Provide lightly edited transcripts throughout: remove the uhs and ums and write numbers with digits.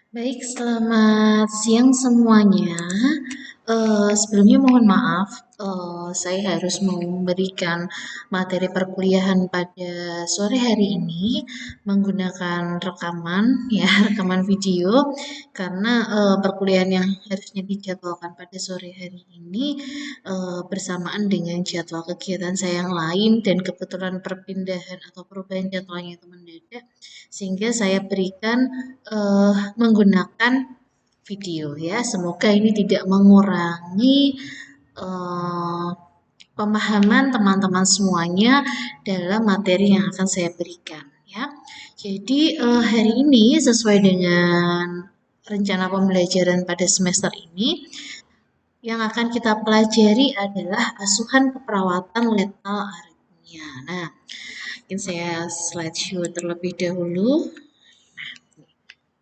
Baik, selamat siang semuanya. Sebelumnya mohon maaf, saya harus memberikan materi perkuliahan pada sore hari ini menggunakan rekaman, ya, rekaman video, karena perkuliahan yang harusnya dijadwalkan pada sore hari ini bersamaan dengan jadwal kegiatan saya yang lain dan kebetulan perpindahan atau perubahan jadwalnya itu mendadak, sehingga saya berikan menggunakan video ya. Semoga ini tidak mengurangi eh, pemahaman teman-teman semuanya dalam materi yang akan saya berikan ya. Jadi hari ini sesuai dengan rencana pembelajaran pada semester ini yang akan kita pelajari adalah asuhan keperawatan letal aritmia. Nah, mungkin saya slideshow terlebih dahulu.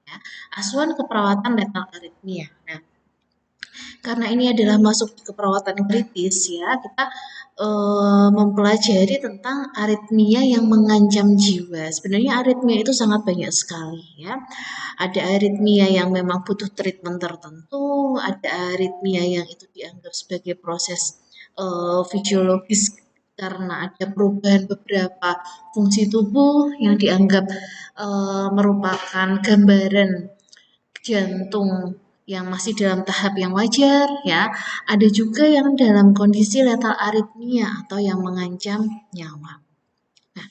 Ya, asuhan keperawatan letal aritmia. Nah, karena ini adalah masuk ke perawatan kritis ya, kita mempelajari tentang aritmia yang mengancam jiwa. Sebenarnya aritmia itu sangat banyak sekali ya. Ada aritmia yang memang butuh treatment tertentu, ada aritmia yang itu dianggap sebagai proses fisiologis karena ada perubahan beberapa fungsi tubuh yang dianggap merupakan gambaran jantung yang masih dalam tahap yang wajar ya. Ada juga yang dalam kondisi letal aritmia atau yang mengancam nyawa. Nah,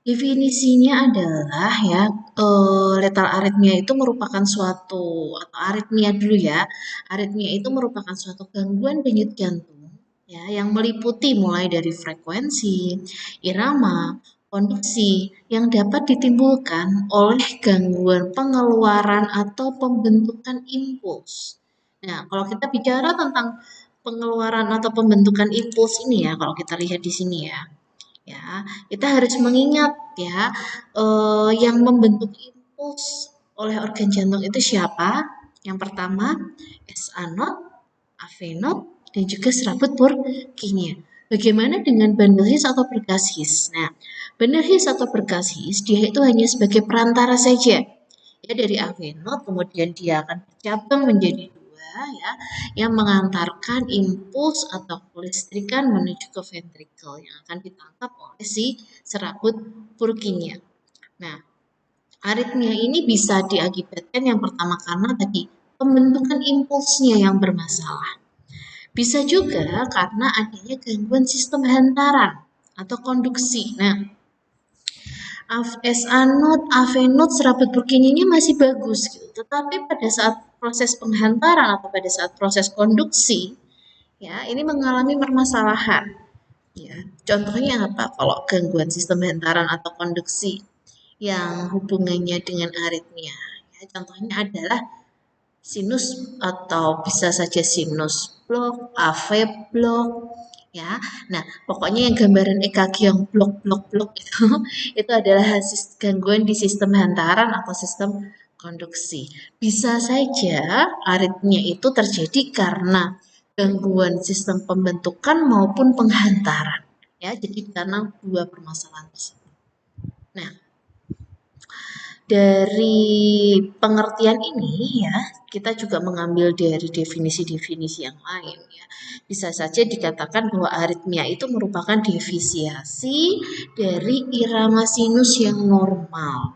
definisinya adalah ya letal aritmia itu merupakan suatu atau aritmia dulu ya. Aritmia itu merupakan suatu gangguan denyut jantung ya yang meliputi mulai dari frekuensi, irama, kondisi yang dapat ditimbulkan oleh gangguan pengeluaran atau pembentukan impuls. Nah, kalau kita bicara tentang pengeluaran atau pembentukan impuls ini ya, kalau kita lihat di sini ya. Ya, kita harus mengingat ya, yang membentuk impuls oleh organ jantung itu siapa? Yang pertama, SA node, AV node, dan juga serabut Purkinje. Bagaimana dengan bundle atau bergasis? Nah, bundle atau bergasis dia itu hanya sebagai perantara saja. Ya, dari AV node kemudian dia akan bercabang menjadi dua ya, yang mengantarkan impuls atau kelistrikan menuju ke ventricle yang akan ditangkap oleh si serabut Purkinje. Nah, aritmia ini bisa diakibatkan yang pertama karena tadi pembentukan impulsnya yang bermasalah. Bisa juga karena adanya gangguan sistem hantaran atau konduksi. Nah, SA node, AV node, serabut Purkinje masih bagus gitu. Tetapi pada saat proses penghantaran atau pada saat proses konduksi, ya ini mengalami permasalahan. Ya, contohnya apa? Kalau gangguan sistem hantaran atau konduksi yang hubungannya dengan aritmia, ya, contohnya adalah sinus atau bisa saja sinus blok, AV blok, ya. Nah, pokoknya yang gambaran EKG yang blok itu itu adalah hasil gangguan di sistem hantaran atau sistem konduksi. Bisa saja aritmia itu terjadi karena gangguan sistem pembentukan maupun penghantaran. Ya, jadi karena dua permasalahan tersebut. Nah, dari pengertian ini ya, kita juga mengambil dari definisi-definisi yang lain ya. Bisa saja dikatakan bahwa aritmia itu merupakan defisiasi dari irama sinus yang normal.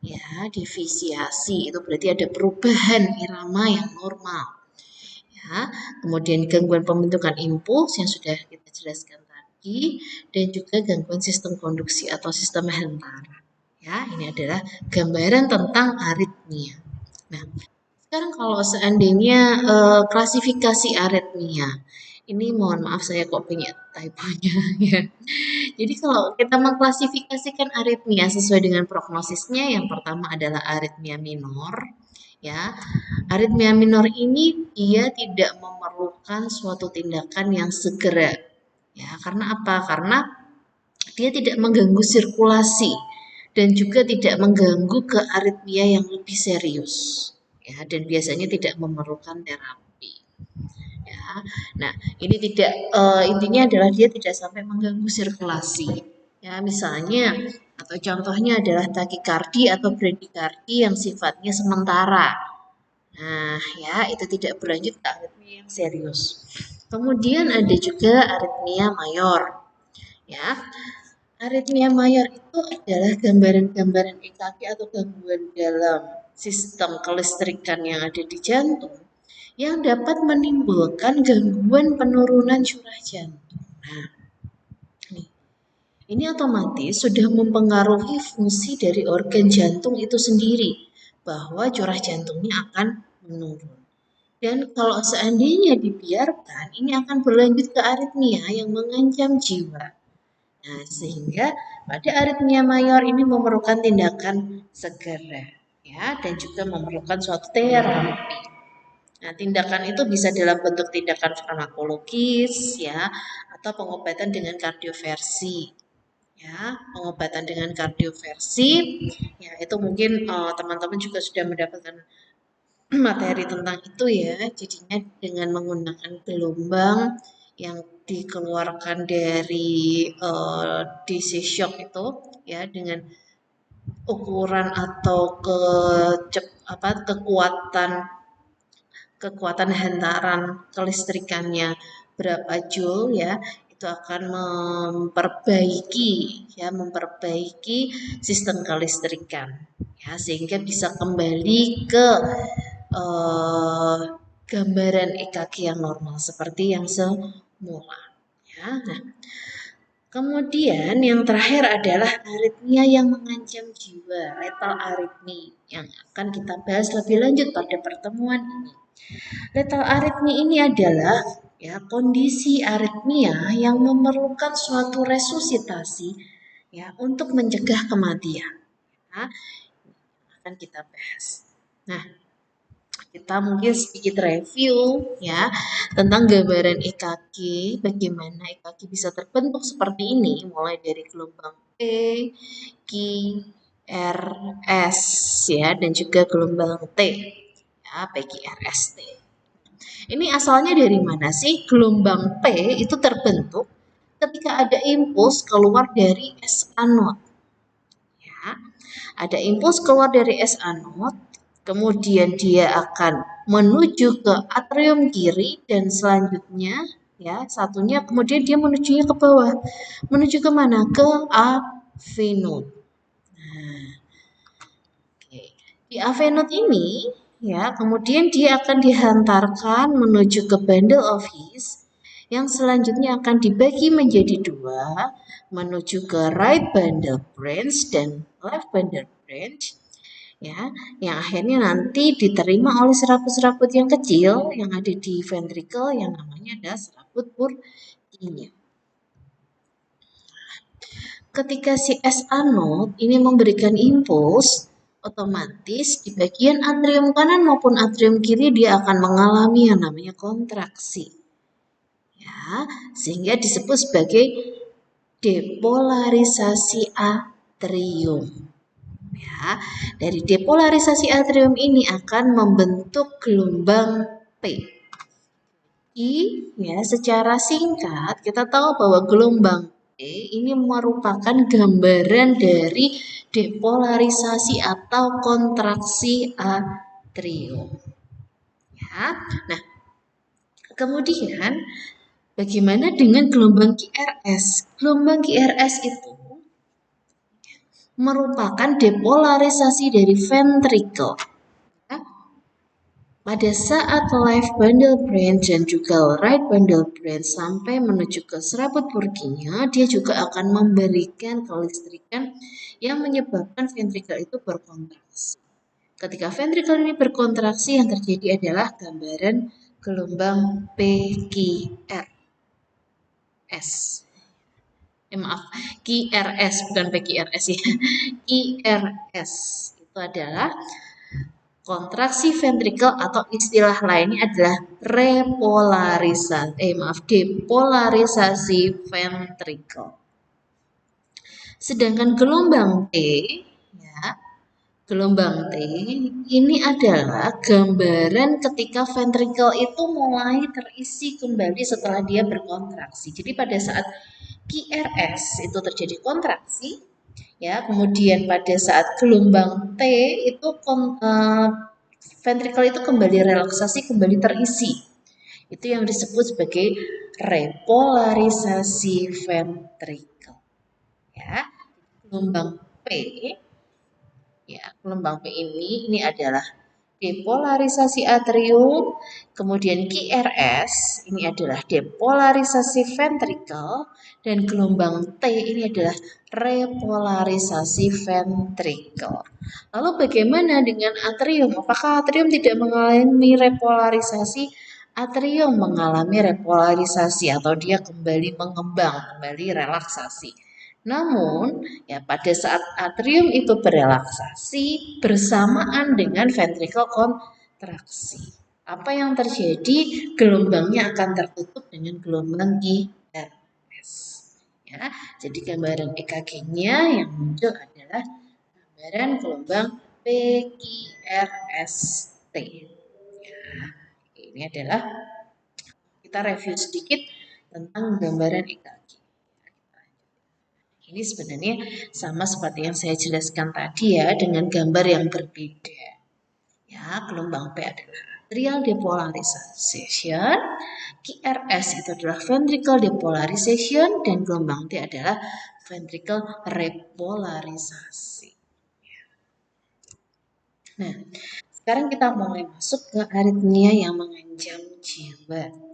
Ya, defisiasi itu berarti ada perubahan irama yang normal. Ya, kemudian gangguan pembentukan impuls yang sudah kita jelaskan tadi dan juga gangguan sistem konduksi atau sistem hantaran. Ya, ini adalah gambaran tentang aritmia. Nah, sekarang kalau seandainya klasifikasi aritmia, ini mohon maaf saya kok punya typonya ya. Jadi kalau kita mengklasifikasikan aritmia sesuai dengan prognosisnya, yang pertama adalah aritmia minor. Ya, aritmia minor ini dia tidak memerlukan suatu tindakan yang segera. Ya, karena apa? Karena dia tidak mengganggu sirkulasi dan juga tidak mengganggu ke aritmia yang lebih serius. Ya, dan biasanya tidak memerlukan terapi. Ya. Nah, ini tidak intinya adalah dia tidak sampai mengganggu sirkulasi. Ya, misalnya Atau contohnya adalah takikardi atau bradikardi yang sifatnya sementara. Nah, ya itu tidak berlanjut ke aritmia yang serius. Kemudian ada juga aritmia mayor. Ya, aritmia mayor itu adalah gambaran-gambaran EKG atau gangguan dalam sistem kelistrikan yang ada di jantung yang dapat menimbulkan gangguan penurunan curah jantung. Nah, ini otomatis sudah mempengaruhi fungsi dari organ jantung itu sendiri, bahwa curah jantungnya akan menurun. Dan kalau seandainya dibiarkan, ini akan berlanjut ke aritmia yang mengancam jiwa. Nah, sehingga pada aritmia mayor ini memerlukan tindakan segera, ya, dan juga memerlukan suatu terapi. Nah, tindakan itu bisa dalam bentuk tindakan farmakologis, ya, atau pengobatan dengan kardioversi. Ya, pengobatan dengan kardioversi, ya itu mungkin teman-teman juga sudah mendapatkan materi tentang itu ya. Jadinya dengan menggunakan gelombang yang dikeluarkan dari DC shock itu, ya, dengan ukuran atau kekuatan hantaran kelistrikannya berapa joule, ya, itu akan memperbaiki sistem kelistrikan, ya, sehingga bisa kembali ke gambaran EKG yang normal seperti yang semula, ya. Nah, kemudian yang terakhir adalah aritmia yang mengancam jiwa, lethal arrhythmia, yang akan kita bahas lebih lanjut pada pertemuan ini. Lethal arrhythmia ini adalah, ya, kondisi aritmia yang memerlukan suatu resusitasi, ya, untuk mencegah kematian. Nah, akan kita bahas. Nah, kita mungkin sedikit review, ya, tentang gambaran EKG, bagaimana EKG bisa terbentuk seperti ini, mulai dari gelombang P, Q, R, S, ya, dan juga gelombang T, ya, PQRST. Ini asalnya dari mana sih? Gelombang P itu terbentuk ketika ada impuls keluar dari S anode. Ya, ada impuls keluar dari S anode, kemudian dia akan menuju ke atrium kiri dan selanjutnya, ya, satunya kemudian dia menujunya ke bawah. Menuju ke mana? Ke AV node. Nah, oke. Di AV node ini, ya, kemudian dia akan dihantarkan menuju ke bundle of His yang selanjutnya akan dibagi menjadi dua, menuju ke right bundle branch dan left bundle branch, ya, yang akhirnya nanti diterima oleh serabut-serabut yang kecil yang ada di ventricle yang namanya adalah serabut Purkinje. Ketika si S anode ini memberikan impuls, otomatis di bagian atrium kanan maupun atrium kiri dia akan mengalami yang namanya kontraksi, ya, sehingga disebut sebagai depolarisasi atrium. Ya, dari depolarisasi atrium ini akan membentuk gelombang P. Ya, secara singkat kita tahu bahwa gelombang P ini merupakan gambaran dari depolarisasi atau kontraksi atrium. Ya, nah, kemudian bagaimana dengan gelombang QRS? Gelombang QRS itu merupakan depolarisasi dari ventricle. Ya, pada saat left bundle branch dan juga right bundle branch sampai menuju ke serabut Purkinje, dia juga akan memberikan kelistrikan yang menyebabkan ventricle itu berkontraksi. Ketika ventricle ini berkontraksi, yang terjadi adalah gambaran gelombang PQRS. Maaf, QRS bukan PQRS ya. QRS itu adalah kontraksi ventricle atau istilah lainnya adalah depolarisasi ventricle. Sedangkan gelombang T, ya, gelombang T ini adalah gambaran ketika ventricle itu mulai terisi kembali setelah dia berkontraksi. Jadi pada saat QRS itu terjadi kontraksi, Ya, kemudian pada saat gelombang T itu ventrikel itu kembali relaksasi, kembali terisi. Itu yang disebut sebagai repolarisasi ventrikel. Ya, gelombang P, ya, gelombang P ini adalah depolarisasi atrium, kemudian QRS ini adalah depolarisasi ventrikel, dan gelombang T ini adalah repolarisasi ventrikel. Lalu bagaimana dengan atrium? Apakah atrium tidak mengalami repolarisasi? Atrium mengalami repolarisasi atau dia kembali mengembang, kembali relaksasi. Namun, ya pada saat atrium itu berelaksasi bersamaan dengan ventrikel kontraksi. Apa yang terjadi? Gelombangnya akan tertutup dengan gelombang QRS. Ya, jadi gambaran EKG-nya yang muncul adalah gambaran gelombang PQRST. Ya, ini adalah kita review sedikit tentang gambaran EKG. Ini sebenarnya sama seperti yang saya jelaskan tadi ya, dengan gambar yang berbeda. Ya, gelombang P adalah atrial depolarization, QRS itu adalah ventricle depolarization, dan gelombang T adalah ventricle repolarisasi. Nah, sekarang kita mulai masuk ke aritmia yang mengancam jiwa.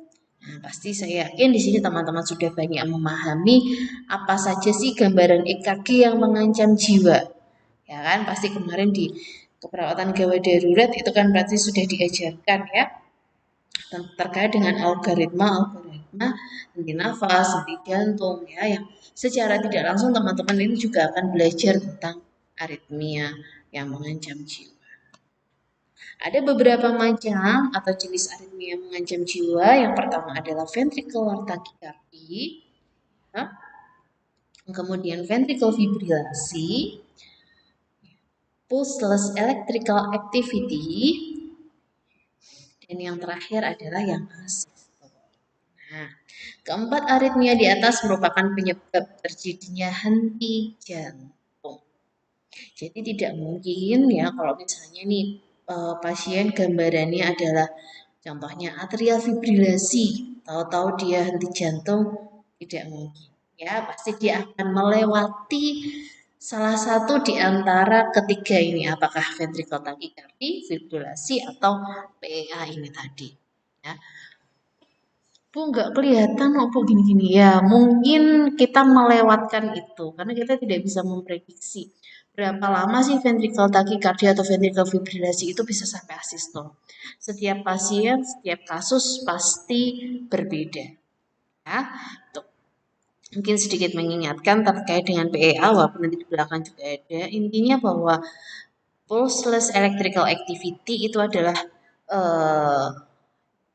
Nah, pasti saya yakin di sini teman-teman sudah banyak memahami apa saja sih gambaran EKG yang mengancam jiwa. Ya kan, pasti kemarin di keperawatan gawat darurat itu kan berarti sudah diajarkan ya terkait dengan algoritma henti nafas, henti jantung ya, yang secara tidak langsung teman-teman ini juga akan belajar tentang aritmia yang mengancam jiwa. Ada beberapa macam atau jenis aritmia yang mengancam jiwa. Yang pertama adalah ventricular tachycardia, ya. Kemudian ventricle fibrilasi, pulseless electrical activity, dan yang terakhir adalah yang asistol. Nah, keempat aritmia di atas merupakan penyebab terjadinya henti jantung. Jadi tidak mungkin ya kalau misalnya nih pasien gambarannya adalah contohnya atrial fibrilasi, tahu-tahu dia henti jantung, tidak mungkin. Ya, pasti dia akan melewati salah satu di antara ketiga ini, apakah ventricle tachycardia, fibrilasi, atau PEA ini tadi. Ya. Bu, nggak kelihatan apa gini-gini ya, mungkin kita melewatkan itu karena kita tidak bisa memprediksi berapa lama sih ventricle tachycardia atau ventricle fibrilasi itu bisa sampai asistol. Setiap pasien, setiap kasus pasti berbeda. Ya, tuh. Mungkin sedikit mengingatkan terkait dengan PEA, walaupun nanti di belakang juga ada. Intinya bahwa pulseless electrical activity itu adalah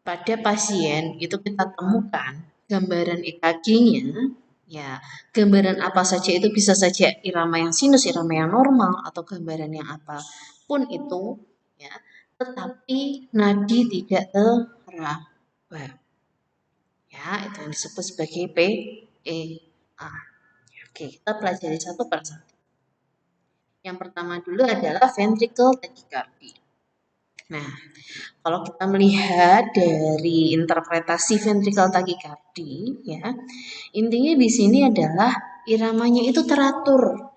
pada pasien itu kita temukan gambaran EKG-nya, ya gambaran apa saja itu bisa saja irama yang sinus, irama yang normal, atau gambaran yang apapun itu, ya, tetapi nadi tidak teraba. Ya, itu yang disebut sebagai PEA. Oke, kita pelajari satu per satu. Yang pertama dulu adalah ventricle tachycardia. Nah, kalau kita melihat dari interpretasi ventricle tachycardia, ya, intinya di sini adalah iramanya itu teratur.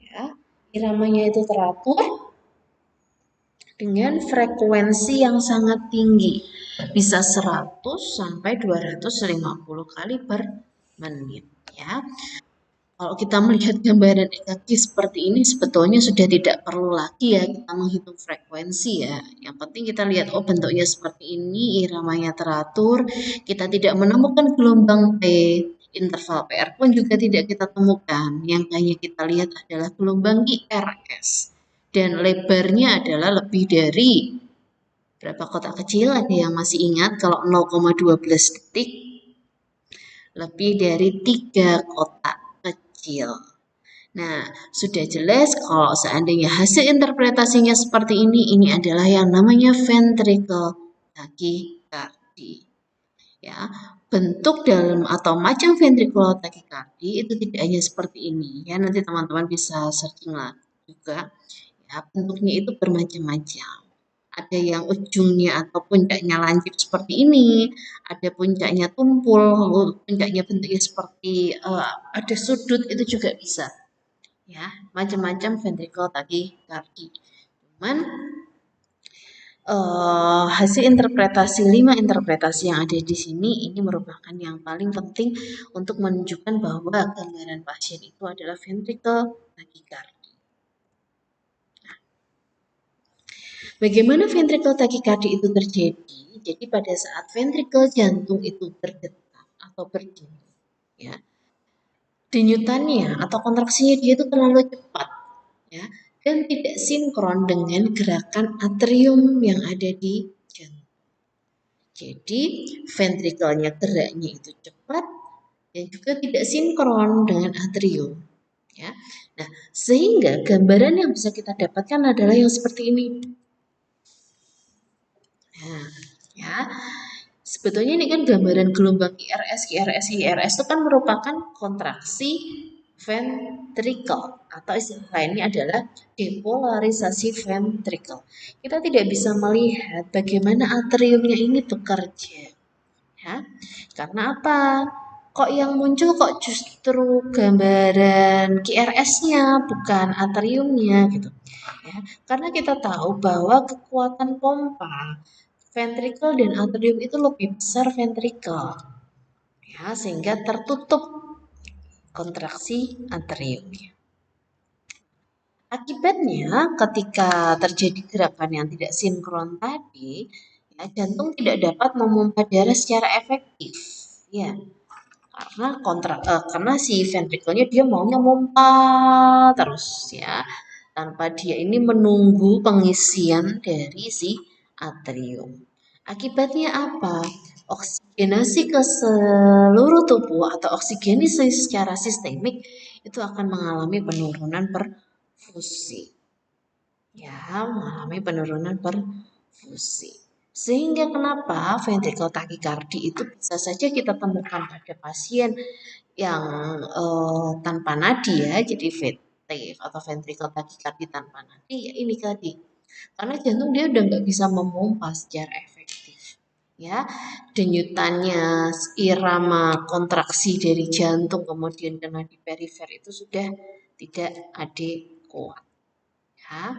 Ya, iramanya itu teratur dengan frekuensi yang sangat tinggi, bisa 100 sampai 250 kali per menit, ya. Kalau kita melihat gambaran EKG seperti ini sebetulnya sudah tidak perlu lagi ya kita menghitung frekuensi ya. Yang penting kita lihat oh bentuknya seperti ini, iramanya teratur, kita tidak menemukan gelombang P, interval PR pun juga tidak kita temukan. Yang hanya kita lihat adalah gelombang IRS dan lebarnya adalah lebih dari berapa kotak kecil, ada yang masih ingat kalau 0,12 detik lebih dari 3 kotak kecil. Nah, sudah jelas kalau seandainya hasil interpretasinya seperti ini adalah yang namanya ventricle tachycardia. Ya, bentuk dalam atau macam ventricular tachycardia itu tidak hanya seperti ini ya, nanti teman-teman bisa searching lah juga ya, bentuknya itu bermacam-macam. Ada yang ujungnya atau puncaknya lancip seperti ini, ada puncaknya tumpul, puncaknya bentuknya seperti ada sudut, itu juga bisa ya, macam-macam ventricular tachycardia. Cuman hasil interpretasi 5 interpretasi yang ada di sini ini merupakan yang paling penting untuk menunjukkan bahwa gambaran pasien itu adalah ventricular tachycardia. Bagaimana ventricular tachycardia itu terjadi? Jadi pada saat ventrikel jantung itu berdetak atau berdenyut, ya, denyutannya atau kontraksinya dia itu terlalu cepat, ya, dan tidak sinkron dengan gerakan atrium yang ada di jantung. Jadi ventrikelnya geraknya itu cepat dan juga tidak sinkron dengan atrium. Ya. Nah, sehingga gambaran yang bisa kita dapatkan adalah yang seperti ini. Nah, ya. Sebetulnya ini kan gambaran gelombang IRS itu kan merupakan kontraksi ventricle atau istilah lainnya adalah depolarisasi ventricle. Kita tidak bisa melihat bagaimana atriumnya ini bekerja. Ya, karena apa? Kok yang muncul kok justru gambaran QRS-nya bukan atriumnya gitu. Ya, karena kita tahu bahwa kekuatan pompa ventricle dan atrium itu lebih besar ventricle. Ya, sehingga tertutup kontraksi atriumnya. Akibatnya ketika terjadi gerakan yang tidak sinkron tadi, ya, jantung tidak dapat memompa darah secara efektif. Ya, karena si ventrikelnya dia maunya mompa terus ya, tanpa dia ini menunggu pengisian dari si atrium. Akibatnya apa? Oksigenasi ke seluruh tubuh atau oksigenasi secara sistemik itu akan mengalami penurunan perfusi. Ya, mengalami penurunan perfusi. Sehingga kenapa ventricular tachycardia itu bisa saja kita temukan pada pasien yang tanpa nadi ya, jadi VT atau ventricular tachycardia tanpa nadi ya ini tadi. Karena jantung dia udah nggak bisa memompa secara efektif. Ya, denyutannya, irama kontraksi dari jantung kemudian ke nadi perifer itu sudah tidak adekuat. Ya.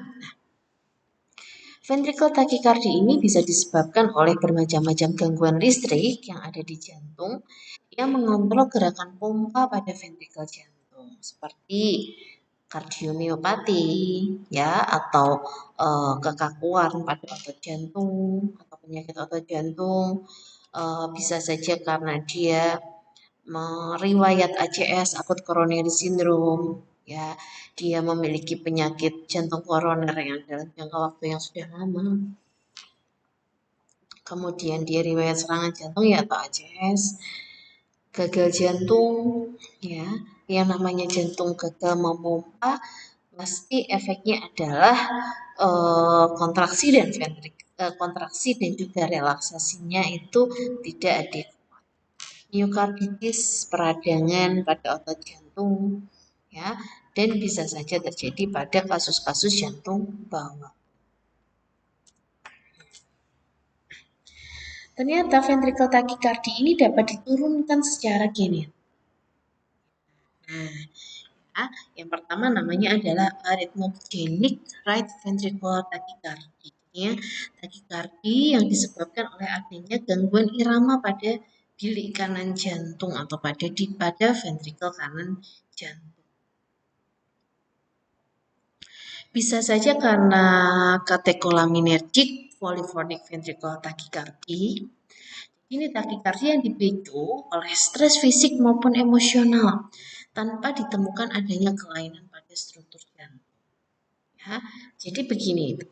Ventricular tachycardia ini bisa disebabkan oleh bermacam-macam gangguan listrik yang ada di jantung yang mengontrol gerakan pompa pada ventrikel jantung, seperti kardiomiopati ya, atau kekakuan pada otot jantung atau penyakit otot jantung. Bisa saja karena dia meriwayat ACS, akut coronary syndrome, ya, dia memiliki penyakit jantung koroner yang dalam jangka waktu yang sudah lama. Kemudian dia riwayat serangan jantung ya atau ACS, gagal jantung, ya, yang namanya jantung gagal memompa pasti efeknya adalah kontraksi dan kontraksi dan juga relaksasinya itu tidak adekuat. Miokarditis, peradangan pada otot jantung, ya, dan bisa saja terjadi pada kasus-kasus jantung bawaan. Ternyata ventricular tachycardia ini dapat diturunkan secara genetik. Nah, ya, yang pertama namanya adalah arrhythmogenic right ventricular tachycardia. Ya, takikardi yang disebabkan oleh adanya gangguan irama pada bilik kanan jantung atau pada ventrikel kanan jantung. Bisa saja karena katekolaminergic polyphonic ventricular tachycardia. Ini takikardia yang dipicu oleh stres fisik maupun emosional tanpa ditemukan adanya kelainan pada struktur jantung. Ya, jadi begini,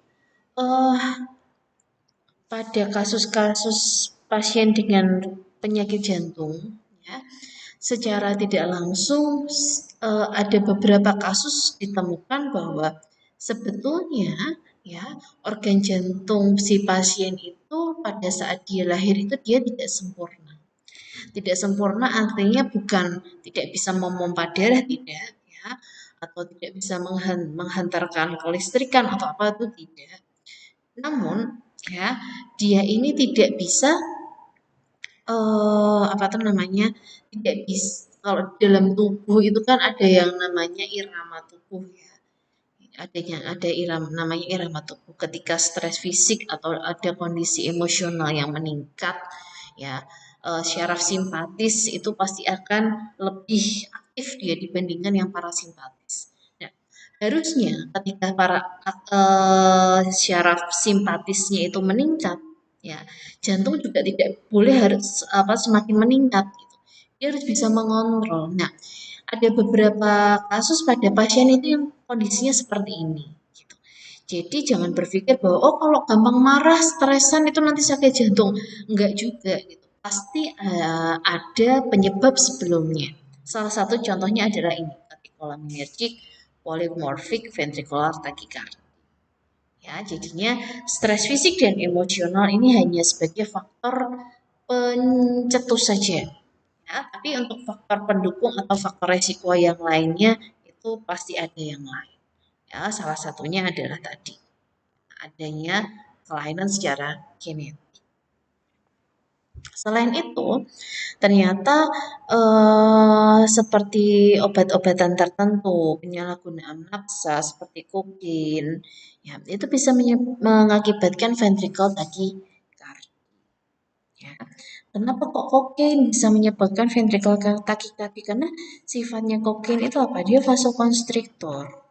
pada kasus-kasus pasien dengan penyakit jantung, ya, secara tidak langsung ada beberapa kasus ditemukan bahwa sebetulnya ya organ jantung si pasien itu pada saat dia lahir itu dia tidak sempurna. Tidak sempurna artinya bukan tidak bisa memompa darah, tidak ya, atau tidak bisa menghantarkan kelistrikan atau apa itu tidak. Namun ya, dia ini tidak bisa apa tuh namanya, tidak bisa kalau dalam tubuh itu kan ada yang namanya irama tubuh ya. Ada irama namanya irama tubuh ketika stres fisik atau ada kondisi emosional yang meningkat ya, syaraf simpatis itu pasti akan lebih aktif dia dibandingkan yang parasimpatis. Nah, harusnya ketika syaraf simpatisnya itu meningkat ya, jantung juga tidak boleh harus apa semakin meningkat gitu. Dia harus bisa mengontrol. Nah, ada beberapa kasus pada pasien itu yang kondisinya seperti ini gitu. Jadi jangan berpikir bahwa oh kalau gampang marah, stresan itu nanti sakit jantung. Enggak juga gitu. Pasti ada penyebab sebelumnya. Salah satu contohnya adalah ini, katecholaminergic polymorphic ventricular tachycardia. Ya, jadinya stres fisik dan emosional ini hanya sebagai faktor pencetus saja. Ya, tapi untuk faktor pendukung atau faktor resiko yang lainnya itu pasti ada yang lain. Ya, salah satunya adalah tadi adanya kelainan secara genetik. Selain itu, ternyata seperti obat-obatan tertentu, penyalahgunaan maksa seperti kokain, ya, itu bisa mengakibatkan ventricle tachycardia. Ya. Kenapa kok kokain bisa menyebabkan ventricle tachycardia? Karena sifatnya kokain itu apa? Dia vasokonstriktor.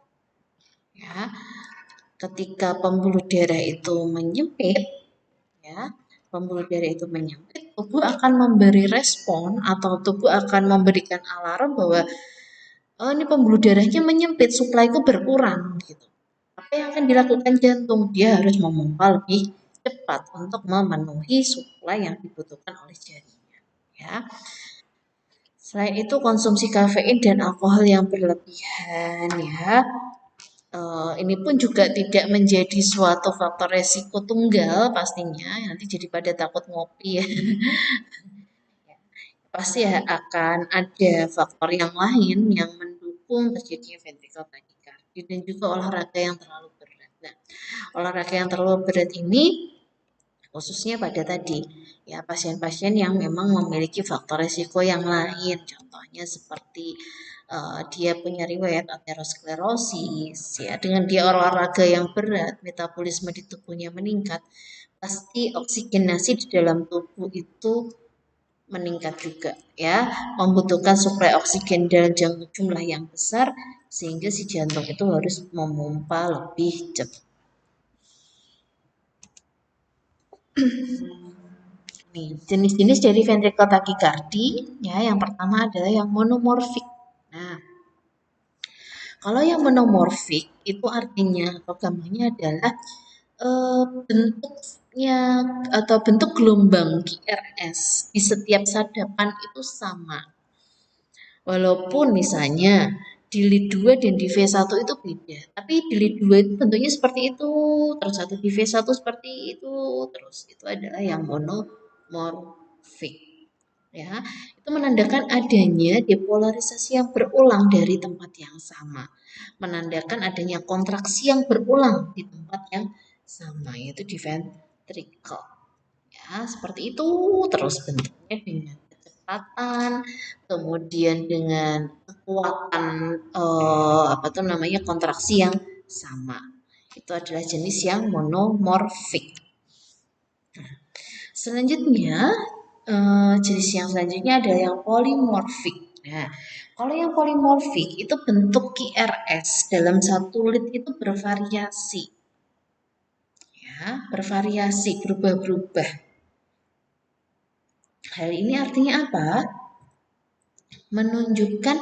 Ya, ketika pembuluh darah itu menyempit, ya, pembuluh darah itu menyempit, tubuh akan memberi respon atau tubuh akan memberikan alarm bahwa oh ini pembuluh darahnya menyempit, suplaiku berkurang gitu. Apa yang akan dilakukan jantung? Dia harus memompa lebih cepat untuk memenuhi suplai yang dibutuhkan oleh jaringan. Ya. Selain itu konsumsi kafein dan alkohol yang berlebihan ya. Ini pun juga tidak menjadi suatu faktor resiko tunggal pastinya. Nanti jadi pada takut ngopi ya. Pasti ya akan ada faktor yang lain yang mendukung terjadinya ventricle tachycardia dan juga olahraga yang terlalu berat. Nah, olahraga yang terlalu berat ini khususnya pada tadi ya pasien-pasien yang memang memiliki faktor risiko yang lain, contohnya seperti dia punya riwayat aterosklerosis ya, dengan dia olahraga yang berat metabolisme di tubuhnya meningkat, pasti oksigenasi di dalam tubuh itu meningkat juga ya, membutuhkan suplai oksigen dalam jumlah yang besar sehingga si jantung itu harus memompa lebih cepat. Nih, jenis-jenis dari ventricle tachycardia ya, yang pertama adalah yang monomorfik. Nah, kalau yang monomorfik itu artinya atau gambarnya adalah bentuknya atau bentuk gelombang GRS di setiap sadapan itu sama. Walaupun misalnya di lead 2 dan di V1 itu beda, tapi di lead 2 itu bentuknya seperti itu, terus satu di V1 seperti itu, terus itu adalah yang monomorfik. Ya, itu menandakan adanya depolarisasi yang berulang dari tempat yang sama, menandakan adanya kontraksi yang berulang di tempat yang sama, yaitu di ventricle. Ya, seperti itu terus bentuknya dengan kecepatan, kemudian dengan kekuatan apa tuh namanya kontraksi yang sama. Itu adalah jenis yang monomorfik. Selanjutnya jenis yang selanjutnya adalah yang polimorfik. Nah, kalau yang polimorfik itu bentuk QRS dalam satu lead itu bervariasi. Ya, bervariasi, berubah-ubah. Hal ini artinya apa? Menunjukkan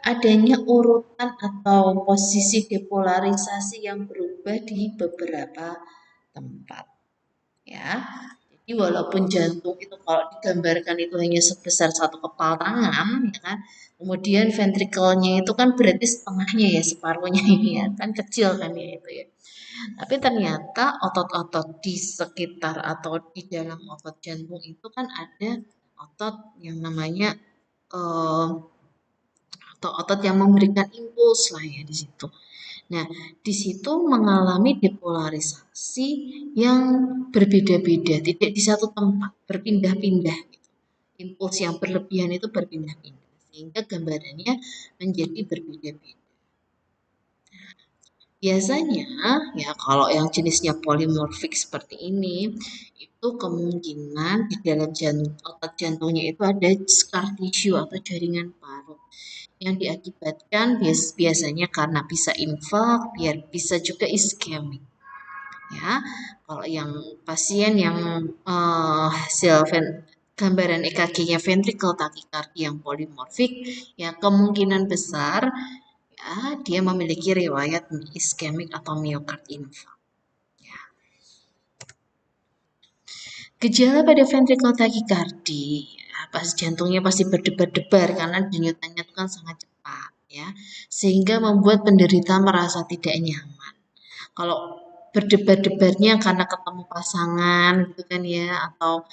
adanya urutan atau posisi depolarisasi yang berubah di beberapa tempat. Ya, jadi walaupun jantung itu kalau digambarkan itu hanya sebesar satu kepal tangan, ya kan, kemudian ventrikelnya itu kan berarti setengahnya ya, separuhnya ini ya, kan kecil kan ya itu ya. Tapi ternyata otot-otot di sekitar atau di dalam otot jantung itu kan ada otot yang namanya eh, atau otot yang memberikan impuls lah ya di situ. Nah, di situ mengalami depolarisasi yang berbeda-beda, tidak di satu tempat, berpindah-pindah gitu. Impuls yang berlebihan itu berpindah-pindah sehingga gambarannya menjadi berbeda-beda. Biasanya ya kalau yang jenisnya polimorfik seperti ini itu kemungkinan di dalam otot jantungnya itu ada scar tissue atau jaringan parut yang diakibatkan biasanya karena bisa infak, biar bisa juga iskemik. Ya, kalau yang pasien yang hasil gambaran EKG-nya ventricle tachycardia yang polimorfik, ya kemungkinan besar ya dia memiliki riwayat iskemik atau miocard infarct. Ya. Gejala pada ventricle tachycardia, ya, pas jantungnya pasti berdebar-debar karena denyutannya itu kan sangat cepat, ya, sehingga membuat penderita merasa tidak nyaman. Kalau berdebar-debarnya karena ketemu pasangan gitu kan ya, atau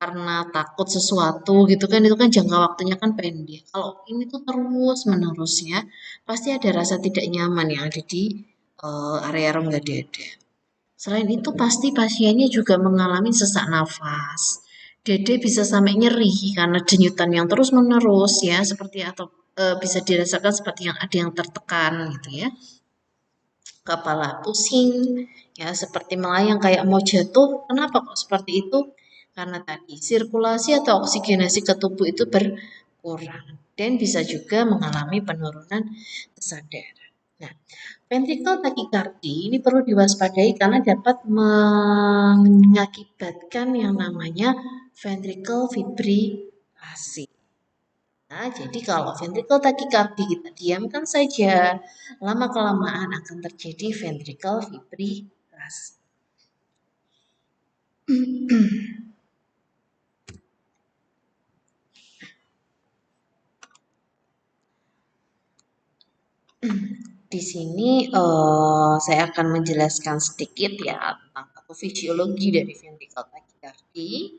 karena takut sesuatu gitu kan, itu kan jangka waktunya kan pendek. Kalau ini tuh terus menerus ya, pasti ada rasa tidak nyaman yang ada di area rongga dada. Selain itu pasti pasiennya juga mengalami sesak nafas. Dada bisa sampai nyeri karena denyutan yang terus menerus ya, seperti atau bisa dirasakan seperti yang ada yang tertekan gitu ya. Kepala pusing, ya seperti melayang kayak mau jatuh. Kenapa kok seperti itu? Karena tadi sirkulasi atau oksigenasi ke tubuh itu berkurang dan bisa juga mengalami penurunan kesadaran. Nah, ventricle tachycardia ini perlu diwaspadai karena dapat mengakibatkan yang namanya ventricle fibrilasi. Nah, jadi kalau ventricle tachycardia kita diamkan saja, lama-kelamaan akan terjadi ventricle fibrilasi. Di sini saya akan menjelaskan sedikit ya tentang fisiologi dari ventricle tachycardia.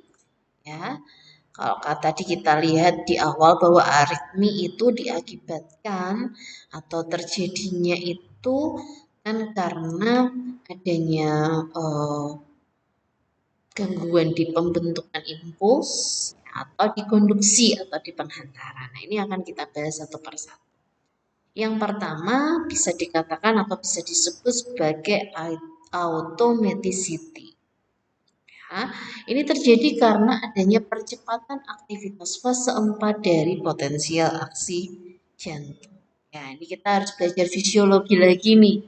Ya, kalau tadi kita lihat di awal bahwa aritmi itu diakibatkan atau terjadinya itu kan karena adanya gangguan di pembentukan impuls atau di konduksi atau di penghantaran. Nah, ini akan kita bahas satu persatu. Yang pertama bisa dikatakan atau bisa disebut sebagai automaticity. Ya, ini terjadi karena adanya percepatan aktivitas fase 4 dari potensial aksi jantung. Ya, ini kita harus belajar fisiologi lagi nih.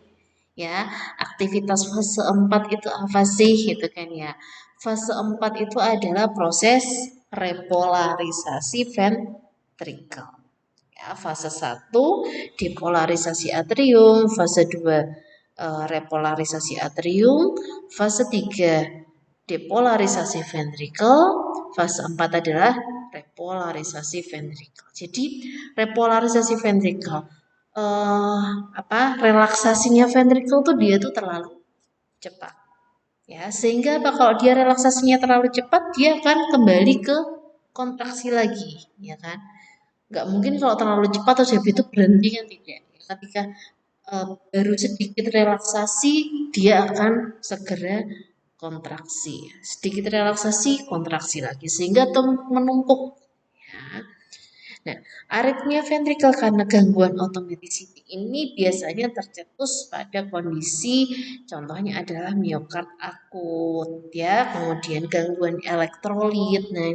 Ya, aktivitas fase 4 itu apa sih? Gitu kan ya. Fase 4 itu adalah proses repolarisasi ventricle. Ya, fase 1 depolarisasi atrium, fase 2 repolarisasi atrium, fase 3 depolarisasi ventricle, fase 4 adalah repolarisasi ventricle. Jadi repolarisasi ventricle relaksasinya ventricle tuh dia tuh terlalu cepat. Ya, sehingga kalau dia relaksasinya terlalu cepat, dia akan kembali ke kontraksi lagi, ya kan? Nggak mungkin kalau terlalu cepat terus habis itu berhenti kan tidak. Ketika baru sedikit relaksasi, dia akan segera kontraksi. Sedikit relaksasi, kontraksi lagi sehingga menumpuk. Ya. Nah, aritmia ventrikel karena gangguan automaticity ini biasanya tercetus pada kondisi contohnya adalah miokard akut ya, kemudian gangguan elektrolit. Nah,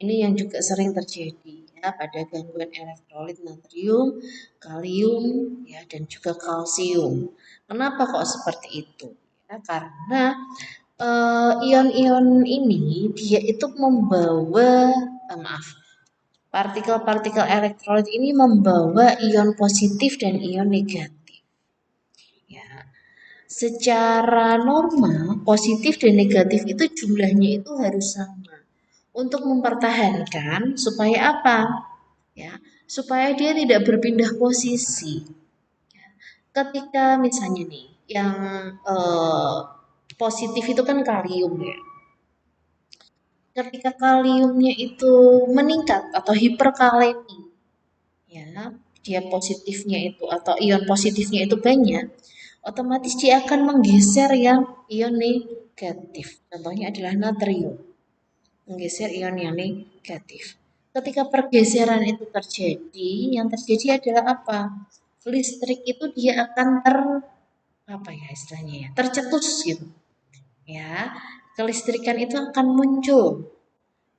ini yang juga sering terjadi ya pada gangguan elektrolit natrium, kalium ya dan juga kalsium. Kenapa kok seperti itu? Ya, karena ion-ion ini dia itu membawa maaf, partikel-partikel elektrolit ini membawa ion positif dan ion negatif. Ya. Secara normal, positif dan negatif itu jumlahnya itu harus sama. Untuk mempertahankan supaya apa? Ya, supaya dia tidak berpindah posisi. Ketika misalnya nih, yang positif itu kan kalium ya. Ketika kaliumnya itu meningkat atau hiperkalemi, ya, dia positifnya itu atau ion positifnya itu banyak, otomatis dia akan menggeser yang ion negatif. Contohnya adalah natrium, menggeser ion yang negatif. Ketika pergeseran itu terjadi, yang terjadi adalah apa? Listrik itu dia akan apa ya istilahnya ya, tercetus gitu. Ya, kelistrikan itu akan muncul.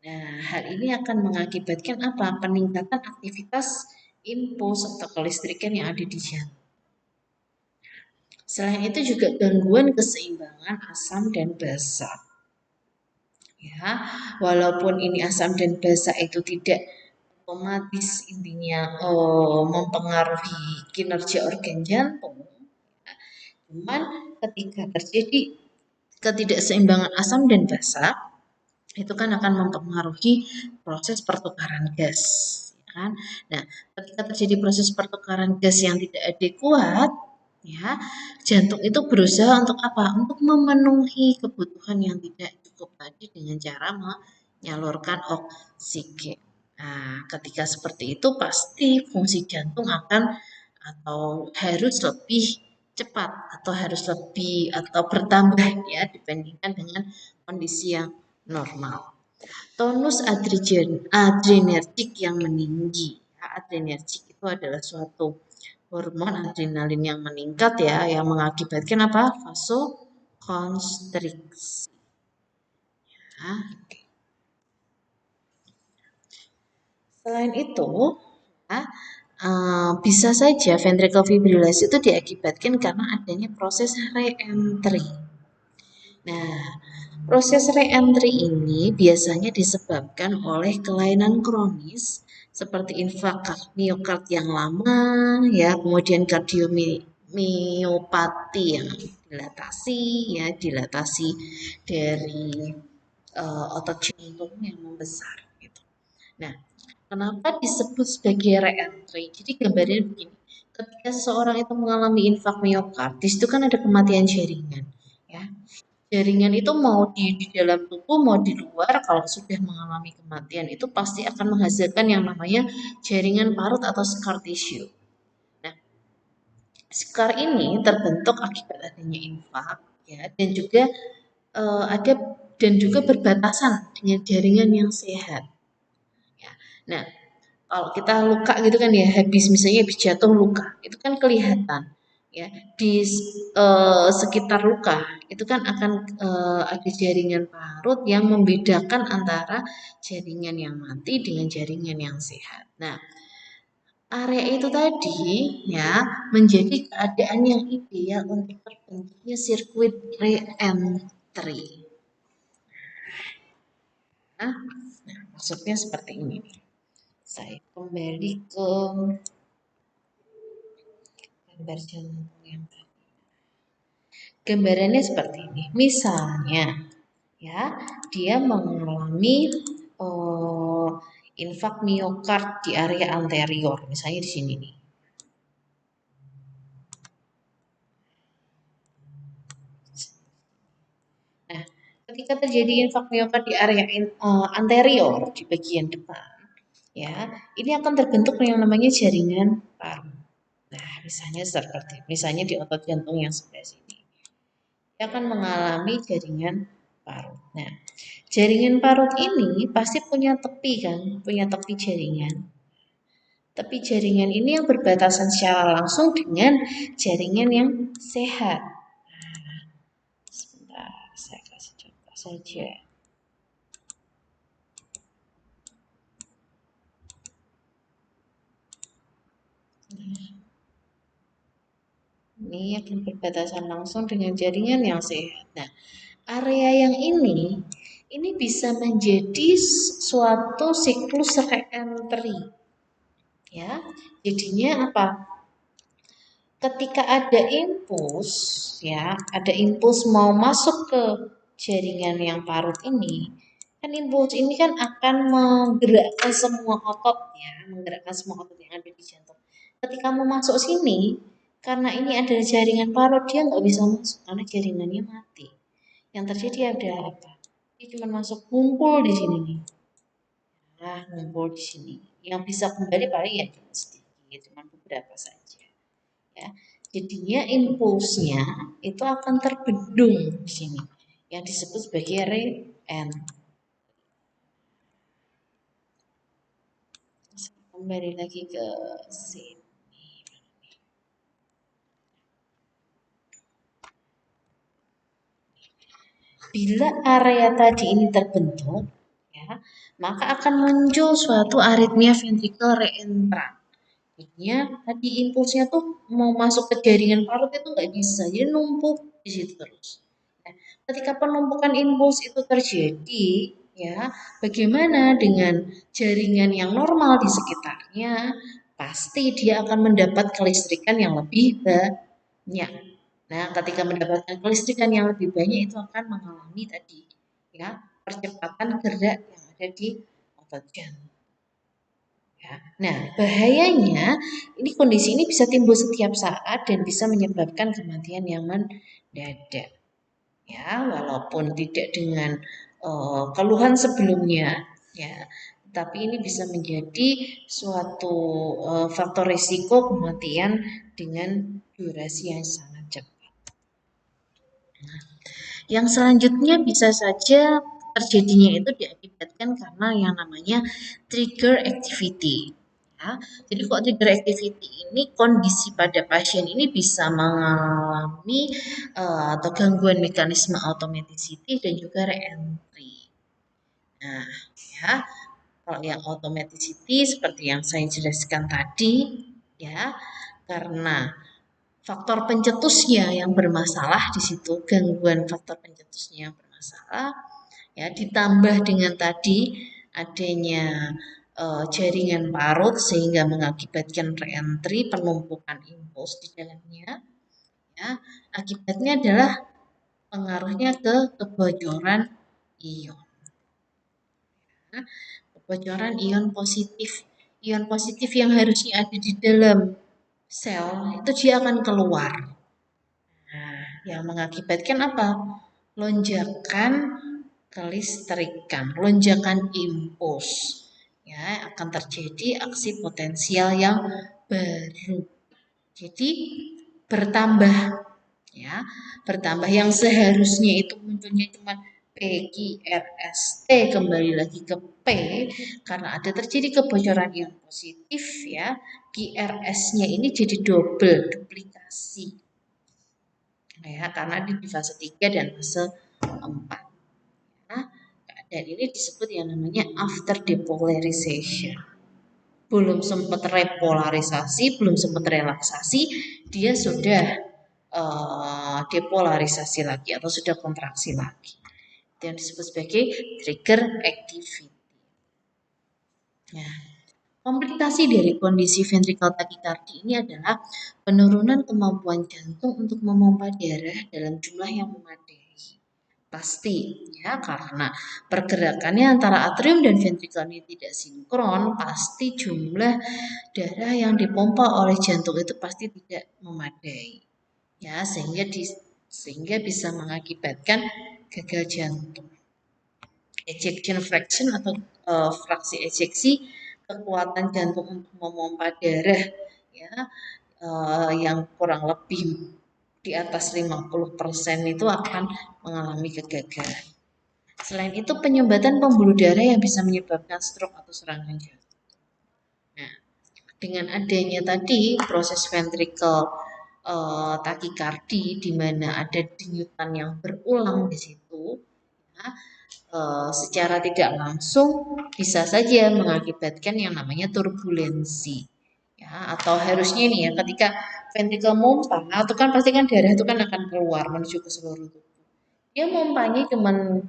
Nah, hal ini akan mengakibatkan apa? Peningkatan aktivitas impuls atau kelistrikan yang ada di jantung. Selain itu juga gangguan keseimbangan asam dan basa. Ya, walaupun ini asam dan basa itu tidak otomatis intinya mempengaruhi kinerja organ jantung, cuman ketika terjadi ketidakseimbangan asam dan basa, itu kan akan mempengaruhi proses pertukaran gas, ya kan? Nah, ketika terjadi proses pertukaran gas yang tidak adekuat, ya, jantung itu berusaha untuk apa? Untuk memenuhi kebutuhan yang tidak cukup tadi dengan cara menyalurkan oksigen. Nah, ketika seperti itu pasti fungsi jantung akan atau harus lebih cepat atau harus lebih atau bertambah ya dibandingkan dengan kondisi yang normal. Tonus adrenergik yang meninggi. Ya, adrenergik itu adalah suatu hormon adrenalin yang meningkat ya, yang mengakibatkan apa? Vasokonstriksi. Ya. Selain itu, ya, bisa saja ventricle fibrillasi itu diakibatkan karena adanya proses re-entry. Nah, proses re-entry ini biasanya disebabkan oleh kelainan kronis seperti infak miokard yang lama, ya, kemudian kardiomiopati yang dilatasi, ya, dilatasi dari otot jantung yang membesar. Gitu. Nah, kenapa disebut sebagai re-entry? Jadi gambarnya begini, ketika seseorang itu mengalami infak miokard, di situ kan ada kematian jaringan, ya. Jaringan itu mau di dalam tubuh mau di luar kalau sudah mengalami kematian itu pasti akan menghasilkan yang namanya jaringan parut atau scar tissue. Nah, scar ini terbentuk akibat adanya infak ya dan juga ada dan juga berbatasan dengan jaringan yang sehat. Ya. Nah, kalau kita luka gitu kan ya habis misalnya habis jatuh luka itu kan kelihatan ya di sekitar luka itu kan akan ada jaringan parut yang membedakan antara jaringan yang mati dengan jaringan yang sehat. Nah, area itu tadi ya menjadi keadaan yang ideal untuk terbentuknya sirkuit re-entry. Nah, maksudnya seperti ini. Saya kembali ke gambar jantung yang tadi. Gambarannya seperti ini. Misalnya, ya, dia mengalami uh, infak miokard di area anterior, misalnya di sini nih. Nah, ketika terjadi infak miokard di area anterior di bagian depan, ya, ini akan terbentuk yang namanya jaringan paru. Nah, misalnya di otot jantung yang sebelah sini. Dia akan mengalami jaringan parut. Nah, jaringan parut ini pasti punya tepi kan, punya tepi jaringan. Tepi jaringan ini yang berbatasan secara langsung dengan jaringan yang sehat. Sebentar, saya kasih contoh saja. Ini akan berbatasan langsung dengan jaringan yang sehat. Nah, area yang ini bisa menjadi suatu siklus re-entry. Ya, jadinya apa? Ketika ada impuls, ya, ada impuls mau masuk ke jaringan yang parut ini, kan impuls ini kan akan menggerakkan semua otot, ya, menggerakkan semua otot yang ada di jantung. Ketika mau masuk sini, karena ini ada jaringan parut, dia nggak bisa masuk karena jaringannya mati. Yang terjadi adalah apa? Ini cuma masuk ngumpul di sini nih. Nah, ngumpul di sini. Yang bisa kembali paling ya cuma sedikit, cuma beberapa saja. Ya. Jadinya impulsnya itu akan terbendung di sini. Yang disebut sebagai re-entry. Kembali lagi ke sini. Bila area tadi ini terbentuk, ya, maka akan muncul suatu aritmia ventrikel reentrant. Jadinya tadi impulsnya tuh mau masuk ke jaringan parut itu nggak bisa, jadi numpuk di situ terus. Nah, ketika penumpukan impuls itu terjadi, ya, bagaimana dengan jaringan yang normal di sekitarnya? Pasti dia akan mendapat kelistrikan yang lebih banyak. Nah, ketika mendapatkan kelistrikan yang lebih banyak itu akan mengalami tadi, ya, percepatan gerak yang ada di otot jantung. Ya. Nah, bahayanya ini kondisi ini bisa timbul setiap saat dan bisa menyebabkan kematian yang mendadak. Ya, walaupun tidak dengan keluhan sebelumnya, ya, tapi ini bisa menjadi suatu faktor risiko kematian dengan durasi yang sangat cepat. Yang selanjutnya bisa saja terjadinya itu diakibatkan karena yang namanya trigger activity. Ya, jadi kok trigger activity ini kondisi pada pasien ini bisa mengalami atau gangguan mekanisme automaticity dan juga reentry. Nah, ya, kalau yang automaticity seperti yang saya jelaskan tadi, ya, karena faktor pencetusnya yang bermasalah di situ, gangguan faktor pencetusnya yang bermasalah, ya, ditambah dengan tadi adanya jaringan parut sehingga mengakibatkan reentry penumpukan impuls di dalamnya, ya, akibatnya adalah pengaruhnya ke kebocoran ion. Ya, kebocoran ion positif yang harusnya ada di dalam sel itu dia akan keluar. Nah, yang mengakibatkan apa? Lonjakan kelistrikan, lonjakan impuls. Ya, akan terjadi aksi potensial yang baru. Jadi bertambah, ya, bertambah yang seharusnya itu munculnya cuma PQRST kembali lagi ke P karena ada terjadi kebocoran yang positif, ya, QRS-nya ini jadi double, duplikasi. Ya, karena di fase 3 dan fase 4. Nah, keadaan ini disebut yang namanya after depolarization. Belum sempat repolarisasi, belum sempat relaksasi, dia sudah depolarisasi lagi atau sudah kontraksi lagi. Itu yang disebut sebagai trigger activity. Nah, komplikasi dari kondisi ventricle tachycardia ini adalah penurunan kemampuan jantung untuk memompa darah dalam jumlah yang memadai. Pasti, ya, karena pergerakannya antara atrium dan ventrikel ini tidak sinkron, pasti jumlah darah yang dipompa oleh jantung itu pasti tidak memadai. Ya, sehingga bisa mengakibatkan gagal jantung. Ejection fraction atau fraksi ejeksi kekuatan jantung untuk memompa darah, ya, yang kurang lebih di atas 50% itu akan mengalami kegagalan. Selain itu penyumbatan pembuluh darah yang bisa menyebabkan stroke atau serangan jantung. Nah, dengan adanya tadi proses ventricle takikardi di mana ada denyutan yang berulang di situ, ya, secara tidak langsung bisa saja mengakibatkan yang namanya turbulensi. Ya, atau harusnya nih ya ketika ventricle mompa, itu kan pasti kan darah itu kan akan keluar menuju ke seluruh tubuh. Dia mompanya cuman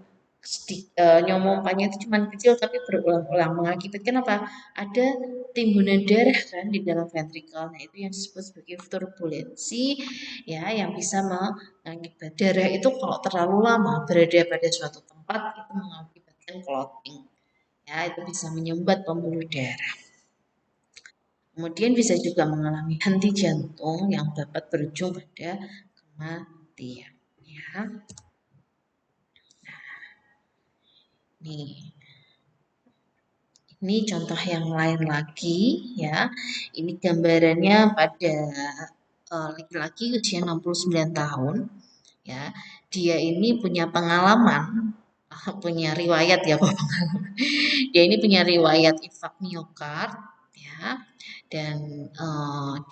nyomompanya itu cuman kecil tapi berulang-ulang mengakibatkan apa? Ada timbunan darah kan di dalam ventrikel. Nah, itu yang disebut sebagai turbulensi, ya, yang bisa mengakibatkan darah itu kalau terlalu lama berada pada suatu tempat itu mengakibatkan clotting. Ya, itu bisa menyumbat pembuluh darah. Kemudian bisa juga mengalami henti jantung yang dapat berujung pada kematian. Ya. Nih, ini contoh yang lain lagi ya. Ini gambarannya pada laki-laki usia 69 tahun ya. Dia ini punya pengalaman, punya riwayat ya, dia ini punya riwayat infak miokard ya, dan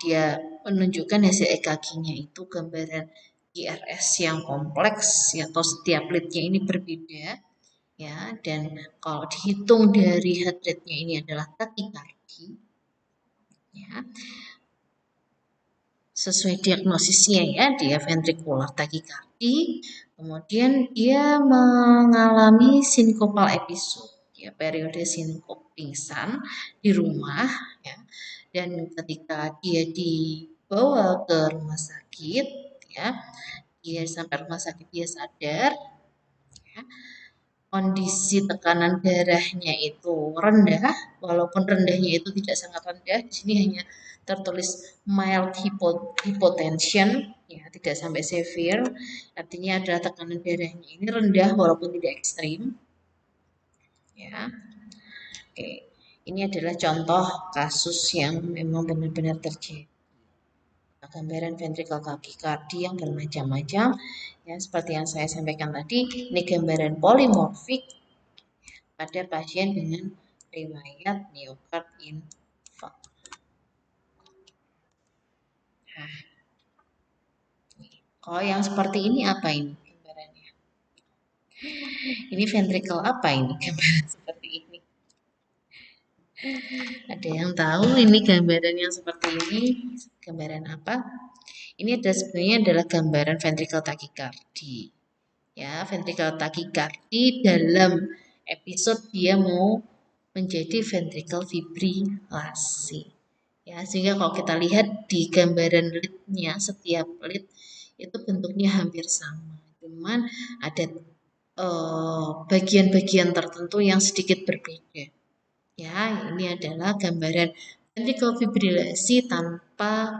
dia menunjukkan hasil EKG-nya itu gambaran IRS yang kompleks ya, atau setiap leadnya ini berbeda ya, dan kalau dihitung dari heart rate-nya ini adalah takikardi ya, sesuai diagnosisnya ya, dia ventricular takikardi, kemudian dia mengalami sinkopal episode ya, periode sinkop pingsan di rumah ya, dan ketika dia dibawa ke rumah sakit ya, dia sampai rumah sakit dia sadar ya, kondisi tekanan darahnya itu rendah, walaupun rendahnya itu tidak sangat rendah, di sini hanya tertulis mild hypotension, ya tidak sampai severe, artinya adalah tekanan darahnya ini rendah walaupun tidak ekstrim, ya. Oke, ini adalah contoh kasus yang memang benar-benar terjadi. Gambaran ventricle tachycardia yang bermacam-macam, ya seperti yang saya sampaikan tadi, ini gambaran polimorfik pada pasien dengan riwayat miokard infark. Nah, kalau yang seperti ini apa ini gambarannya? Ini ventricle apa ini gambaran seperti ini? Ada yang tahu ini gambaran yang seperti ini gambaran apa? Ini sebenarnya adalah gambaran ventricle tachycardi. Ya, ventricle tachycardi dalam episode dia mau menjadi ventricle fibrilasi. Ya, sehingga kalau kita lihat di gambaran lead-nya, setiap lead itu bentuknya hampir sama. Cuman ada bagian-bagian tertentu yang sedikit berbeda. Ya, ini adalah gambaran ventricle fibrilasi tanpa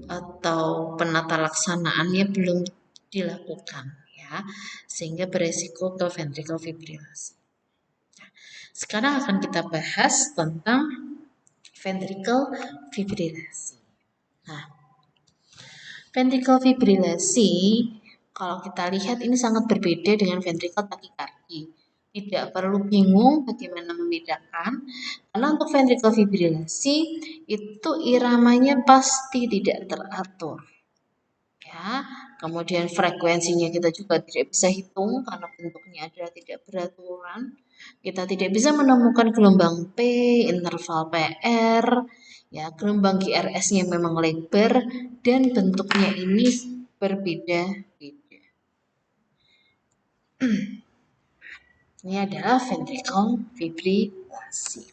atau penata laksanaannya belum dilakukan ya, sehingga beresiko ke ventricle fibrilasi. Sekarang akan kita bahas tentang ventricle fibrilasi. Nah, ventricle fibrilasi kalau kita lihat ini sangat berbeda dengan ventricle tachycardi. Tidak perlu bingung bagaimana membedakan, karena untuk ventricle fibrilasi itu iramanya pasti tidak teratur. Ya, kemudian frekuensinya kita juga tidak bisa hitung karena bentuknya adalah tidak beraturan. Kita tidak bisa menemukan gelombang P, interval PR, ya gelombang GRS-nya memang lebar dan bentuknya ini berbeda-beda. Ini adalah ventricle fibrilasi.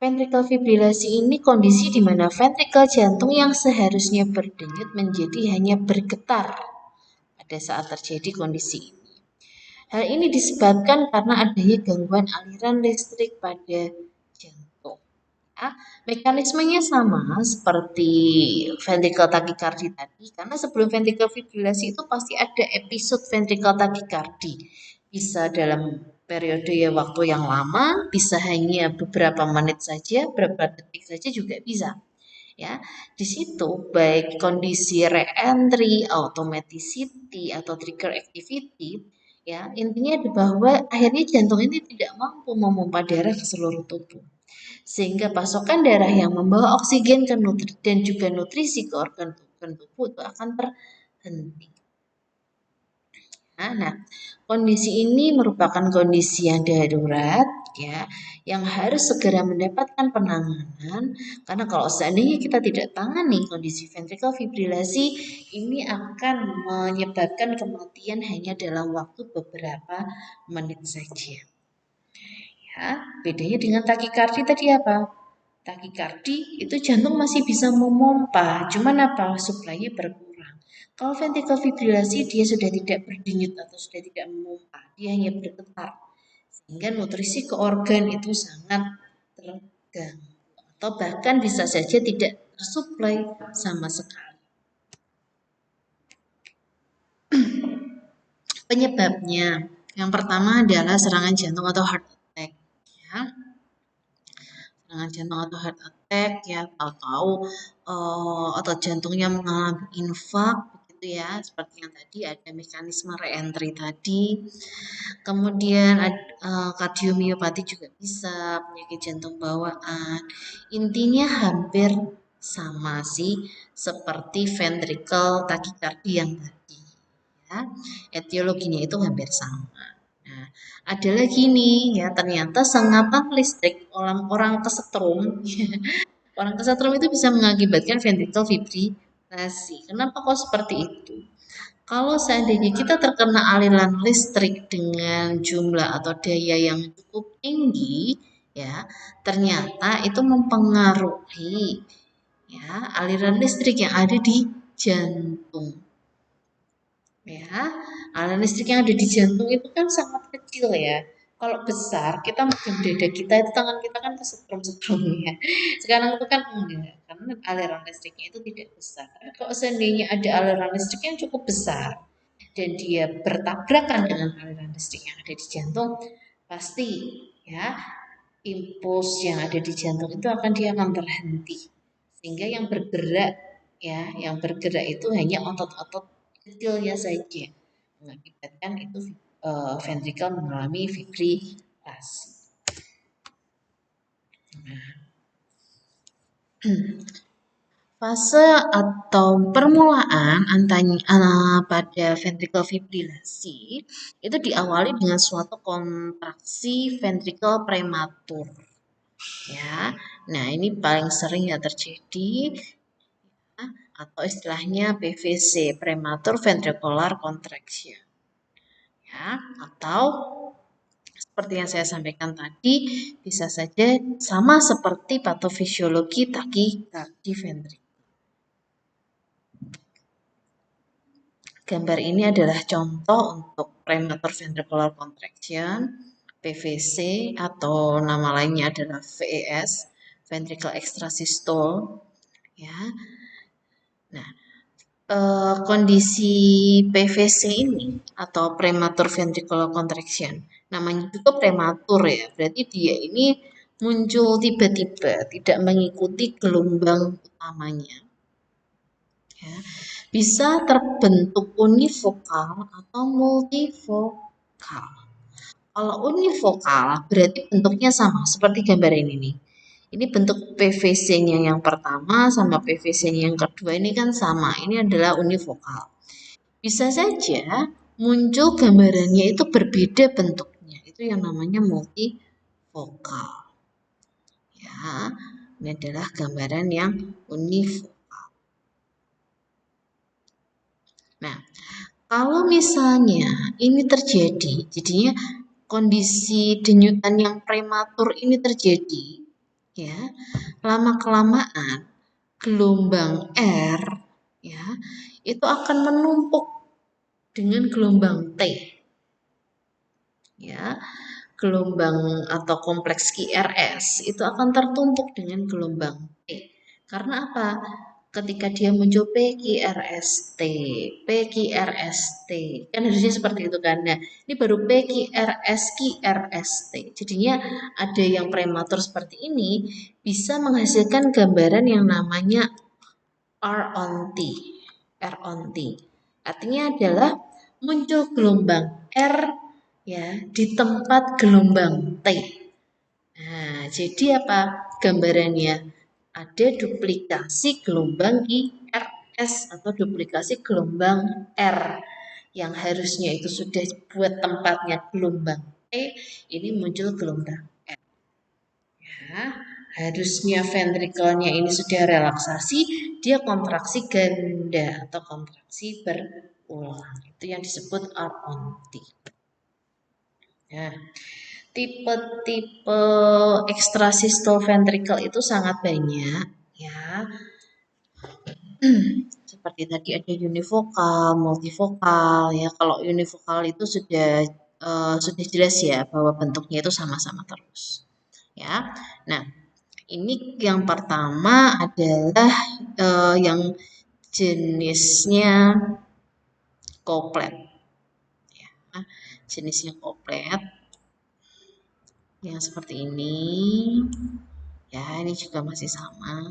Ventricle fibrilasi ini kondisi di mana ventricle jantung yang seharusnya berdenyut menjadi hanya bergetar pada saat terjadi kondisi ini. Hal ini disebabkan karena adanya gangguan aliran listrik pada jantung. Ya, mekanismenya sama seperti ventricle tachycardi tadi, karena sebelum ventricle fibrilasi itu pasti ada episode ventricle tachycardi. Bisa dalam periode waktu yang lama, bisa hanya beberapa menit saja, beberapa detik saja juga bisa. Ya, di situ baik kondisi re-entry, automaticity atau trigger activity, ya intinya bahwa akhirnya jantung ini tidak mampu memompa darah ke seluruh tubuh, sehingga pasokan darah yang membawa oksigen ke dan juga nutrisi ke organ tubuh itu akan terhenti. Nah, kondisi ini merupakan kondisi yang darurat ya, yang harus segera mendapatkan penanganan, karena kalau seandainya kita tidak tangani kondisi ventricle fibrilasi ini akan menyebabkan kematian hanya dalam waktu beberapa menit saja. Ya, bedanya dengan takikardi tadi apa? Takikardi itu jantung masih bisa memompa, cuman apa? Suplainya berkurang. Kalau ventricle fibrilasi dia sudah tidak berdenyut atau sudah tidak memompa, dia hanya bergetar. Sehingga nutrisi ke organ itu sangat terganggu atau bahkan bisa saja tidak tersuplai sama sekali. Penyebabnya Yang pertama adalah serangan jantung atau heart attack. Ya, serangan jantung atau heart attack ya, tahu-tahu otot jantungnya mengalami infak begitu ya, seperti yang tadi ada mekanisme reentry tadi. Kemudian kardiomiopati juga bisa, penyakit jantung bawaan. Intinya hampir sama sih seperti ventricle tachycardia yang tadi ya. Etiologinya itu hampir sama. Nah, ada lagi nih ya, ternyata sengatan listrik orang kesetrum, orang kesetrum itu bisa mengakibatkan ventricle fibrilasi. Kenapa kok seperti itu? Kalau seandainya kita terkena aliran listrik dengan jumlah atau daya yang cukup tinggi, ya, ternyata itu mempengaruhi ya aliran listrik yang ada di jantung. Ya, aliran listrik yang ada di jantung itu kan sangat kecil ya. Kalau besar, kita mungkin dada kita itu tangan kita kan kesetrum-setrum ya. Sekarang itu kan enggak, karena aliran listriknya itu tidak besar. Tapi kalau seandainya ada aliran listrik yang cukup besar dan dia bertabrakan dengan aliran listrik yang ada di jantung, pasti ya impuls yang ada di jantung itu akan berhenti. Sehingga yang bergerak itu hanya otot-otot kecilnya saja, mengakibatkan itu ventricle mengalami fibrilasi. Fase atau permulaan pada ventricle fibrilasi itu diawali dengan suatu kontraksi ventricle prematur. Ya, nah ini paling sering ya terjadi atau istilahnya PVC, prematur ventricular contraction. Ya, atau seperti yang saya sampaikan tadi, bisa saja sama seperti patofisiologi takikardi ventricular. Gambar ini adalah contoh untuk prematur ventricular contraction, PVC atau nama lainnya adalah VES, ventricle extrasystole. Ya, nah kondisi PVC ini atau prematur ventricular contraction, namanya juga prematur ya, berarti dia ini muncul tiba-tiba, tidak mengikuti gelombang utamanya. Ya, bisa terbentuk univokal atau multivokal. Kalau univokal berarti bentuknya sama seperti gambar ini nih. Ini bentuk PVC-nya yang pertama sama PVC-nya yang kedua ini kan sama. Ini adalah univokal. Bisa saja muncul gambarannya itu berbeda bentuknya. Itu yang namanya multivokal. Ya, ini adalah gambaran yang univokal. Nah, kalau misalnya ini terjadi, jadinya kondisi denyutan yang prematur ini terjadi, ya, lama-kelamaan gelombang R, ya, itu akan menumpuk dengan gelombang T, ya, gelombang atau kompleks QRS itu akan tertumpuk dengan gelombang T. Karena apa? Ketika dia muncul PQRST, PQRST, kan harusnya seperti itu kan. Nah, ini baru PQRS, QRST. Jadinya ada yang prematur seperti ini bisa menghasilkan gambaran yang namanya R on T. R on T. Artinya adalah muncul gelombang R ya di tempat gelombang T. Nah, jadi apa gambarannya? Ada duplikasi gelombang IRS atau duplikasi gelombang R yang harusnya itu sudah buat tempatnya gelombang T, ini muncul gelombang R. Ya, harusnya ventrikelnya ini sudah relaksasi, dia kontraksi ganda atau kontraksi berulang. Itu yang disebut R on T. Nah, tipe-tipe extrasystole ventricle itu sangat banyak ya. Seperti tadi ada univokal, multivokal ya. Kalau univokal itu sudah jelas ya bahwa bentuknya itu sama-sama terus. Ya. Nah, ini yang pertama adalah yang jenisnya koplet. Ya. jenisnya koplet yang seperti ini. Ya, ini juga masih sama.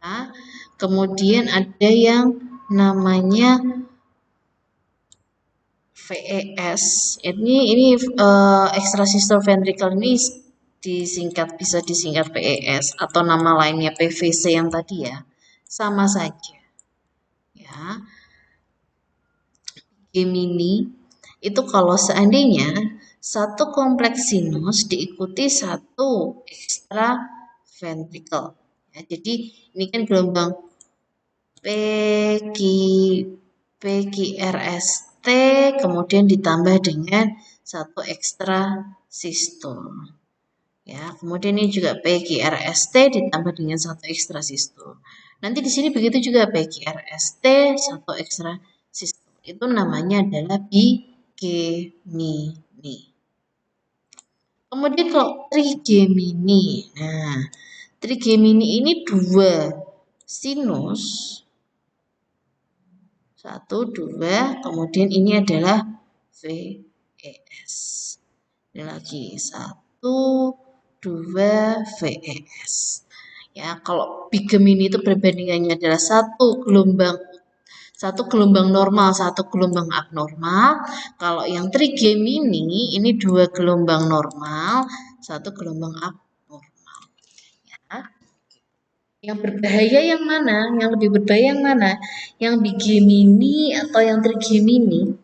Nah, kemudian ada yang namanya VES. Ini extrasistal ventricle ini bisa disingkat VES atau nama lainnya PVC yang tadi ya. Sama saja. Ya. Gemini itu kalau seandainya satu kompleks sinus diikuti satu ekstra ventricle. Ya, jadi ini kan gelombang PQRST kemudian ditambah dengan satu ekstra sistol. Ya, kemudian ini juga PQRST ditambah dengan satu ekstra sistol. Nanti di sini begitu juga PQRST satu ekstra sistol. Itu namanya adalah bigemini. Kemudian kalau trigemini. Nah, trigemini ini dua sinus 1, 2, kemudian ini adalah VES. Ini lagi 1, 2, VES. Ya, kalau bigemini itu perbandingannya adalah satu gelombang normal, satu gelombang abnormal. Kalau yang trigemini ini dua gelombang normal, satu gelombang abnormal. Ya. Yang berbahaya yang mana? Yang lebih berbahaya yang mana? Yang bigemini atau yang trigemini?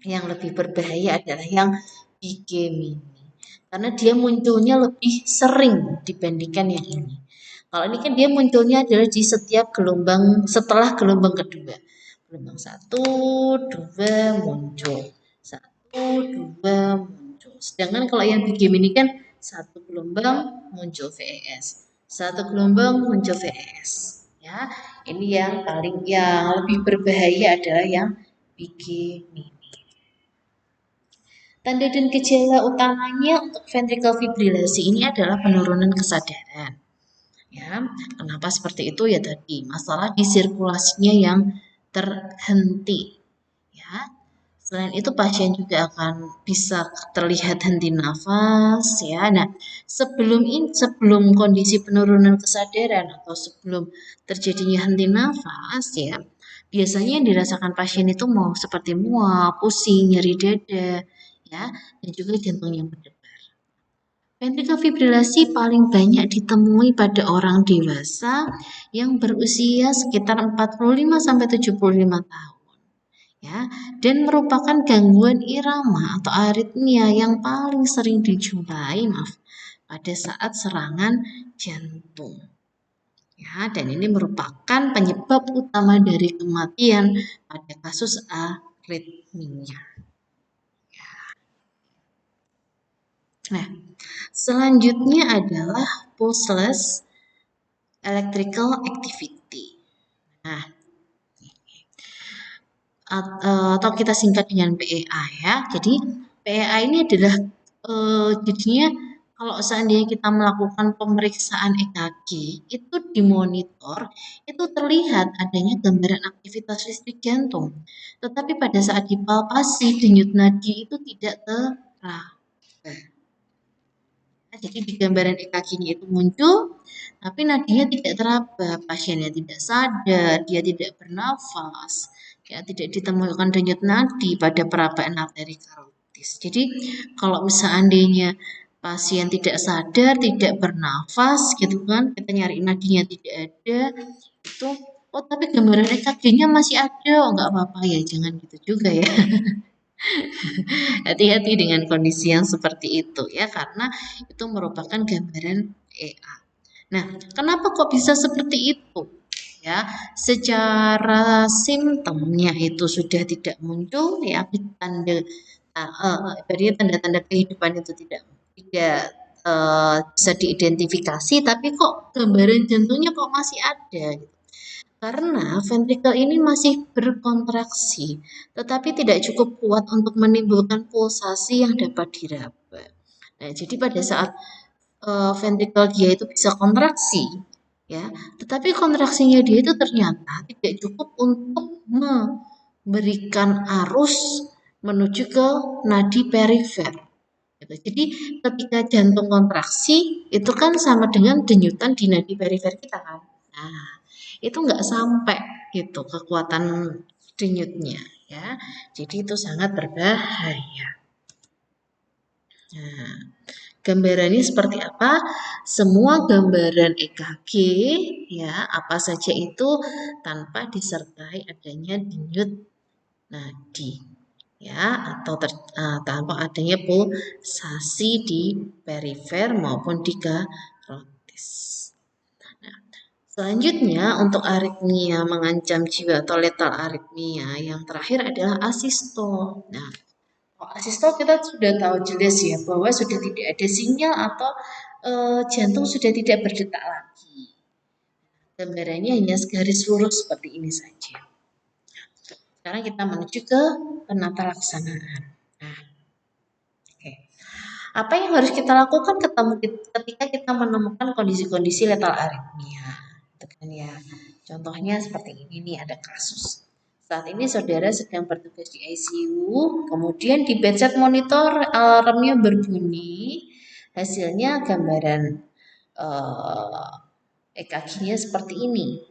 Yang lebih berbahaya adalah yang bigemini. Karena dia munculnya lebih sering dibandingkan yang ini. Kalau ini kan dia munculnya adalah di setiap gelombang setelah gelombang kedua. Gelombang 1, 2 muncul. 1, 2 muncul. Sedangkan kalau yang bigemini kan satu gelombang muncul VES. Satu gelombang muncul VES. Ya, ini yang lebih berbahaya adalah yang bigemini. Tanda dan gejala utamanya untuk ventricle fibrilasi ini adalah penurunan kesadaran. Ya, kenapa seperti itu ya tadi masalah di sirkulasinya yang terhenti. Ya, selain itu pasien juga akan bisa terlihat henti nafas. Ya, nah sebelum kondisi penurunan kesadaran atau sebelum terjadinya henti nafas ya. Biasanya yang dirasakan pasien itu mau seperti mual, pusing, nyeri dada, ya, dan juga jantung yang berdebar. Ventricle fibrilasi paling banyak ditemui pada orang dewasa yang berusia sekitar 45-75 tahun. Ya, dan merupakan gangguan irama atau aritmia yang paling sering dijumpai, pada saat serangan jantung. Ya, dan ini merupakan penyebab utama dari kematian pada kasus aritmia. Nah, selanjutnya adalah pulseless electrical activity. Nah, atau kita singkat dengan PEA ya. Jadi PEA ini adalah jadinya kalau seandainya kita melakukan pemeriksaan EKG itu dimonitor, itu terlihat adanya gambaran aktivitas listrik jantung. Tetapi pada saat dipalpasi denyut nadi itu tidak teraba. Jadi di gambaran EKG-nya itu muncul, tapi nadinya tidak teraba, pasiennya tidak sadar, dia tidak bernafas, ya tidak ditemukan denyut nadi pada perabaan arteri karotis. Jadi kalau seandainya pasien tidak sadar, tidak bernafas, gitu kan, kita nyari nadinya tidak ada, itu tapi gambaran EKG-nya masih ada, nggak apa-apa ya, jangan gitu juga ya. Hati-hati dengan kondisi yang seperti itu ya, karena itu merupakan gambaran EA. Nah, kenapa kok bisa seperti itu? Ya, secara simptomnya itu sudah tidak muncul ya, tanda-tanda kehidupan itu tidak bisa diidentifikasi, tapi kok gambaran jantungnya kok masih ada gitu. Karena ventrikel ini masih berkontraksi, tetapi tidak cukup kuat untuk menimbulkan pulsasi yang dapat diraba. Nah, jadi pada saat ventrikel dia itu bisa kontraksi, ya, tetapi kontraksinya dia itu ternyata tidak cukup untuk memberikan arus menuju ke nadi perifer. Gitu. Jadi ketika jantung kontraksi itu kan sama dengan denyutan di nadi perifer kita kan. Nah, itu nggak sampai gitu kekuatan denyutnya ya. Jadi itu sangat berbahaya. Nah, gambarannya seperti apa? Semua gambaran EKG ya, apa saja itu tanpa disertai adanya denyut nadi ya atau tanpa adanya pulsasi di perifer maupun di karotis. Nah, selanjutnya untuk aritmia mengancam jiwa atau letal aritmia yang terakhir adalah asistol. Nah, asistol kita sudah tahu jelas ya bahwa sudah tidak ada sinyal atau jantung sudah tidak berdetak lagi. Gambarannya hanya segaris lurus seperti ini saja. Sekarang kita menuju ke penata laksanaan. Nah, oke. Apa yang harus kita lakukan ketika kita menemukan kondisi-kondisi letal aritmia? Itu kan ya. Contohnya seperti ini nih ada kasus. Saat ini saudara sedang bertugas di ICU, kemudian di bedside monitor alarmnya berbunyi, hasilnya gambaran EKG-nya seperti ini.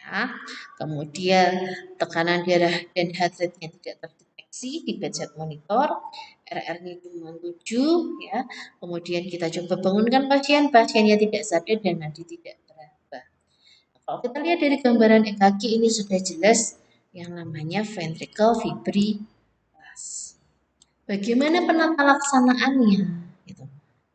Ya. Kemudian tekanan darah dan heart rate-nya tidak terdeteksi di bedside monitor, RR-nya cuma 7 ya. Kemudian kita coba bangunkan pasiennya tidak sadar dan nadi tidak teraba. Kalau kita lihat dari gambaran EKG ini sudah jelas yang namanya ventricle fibrilasi. Bagaimana penata laksanaannya? Gitu.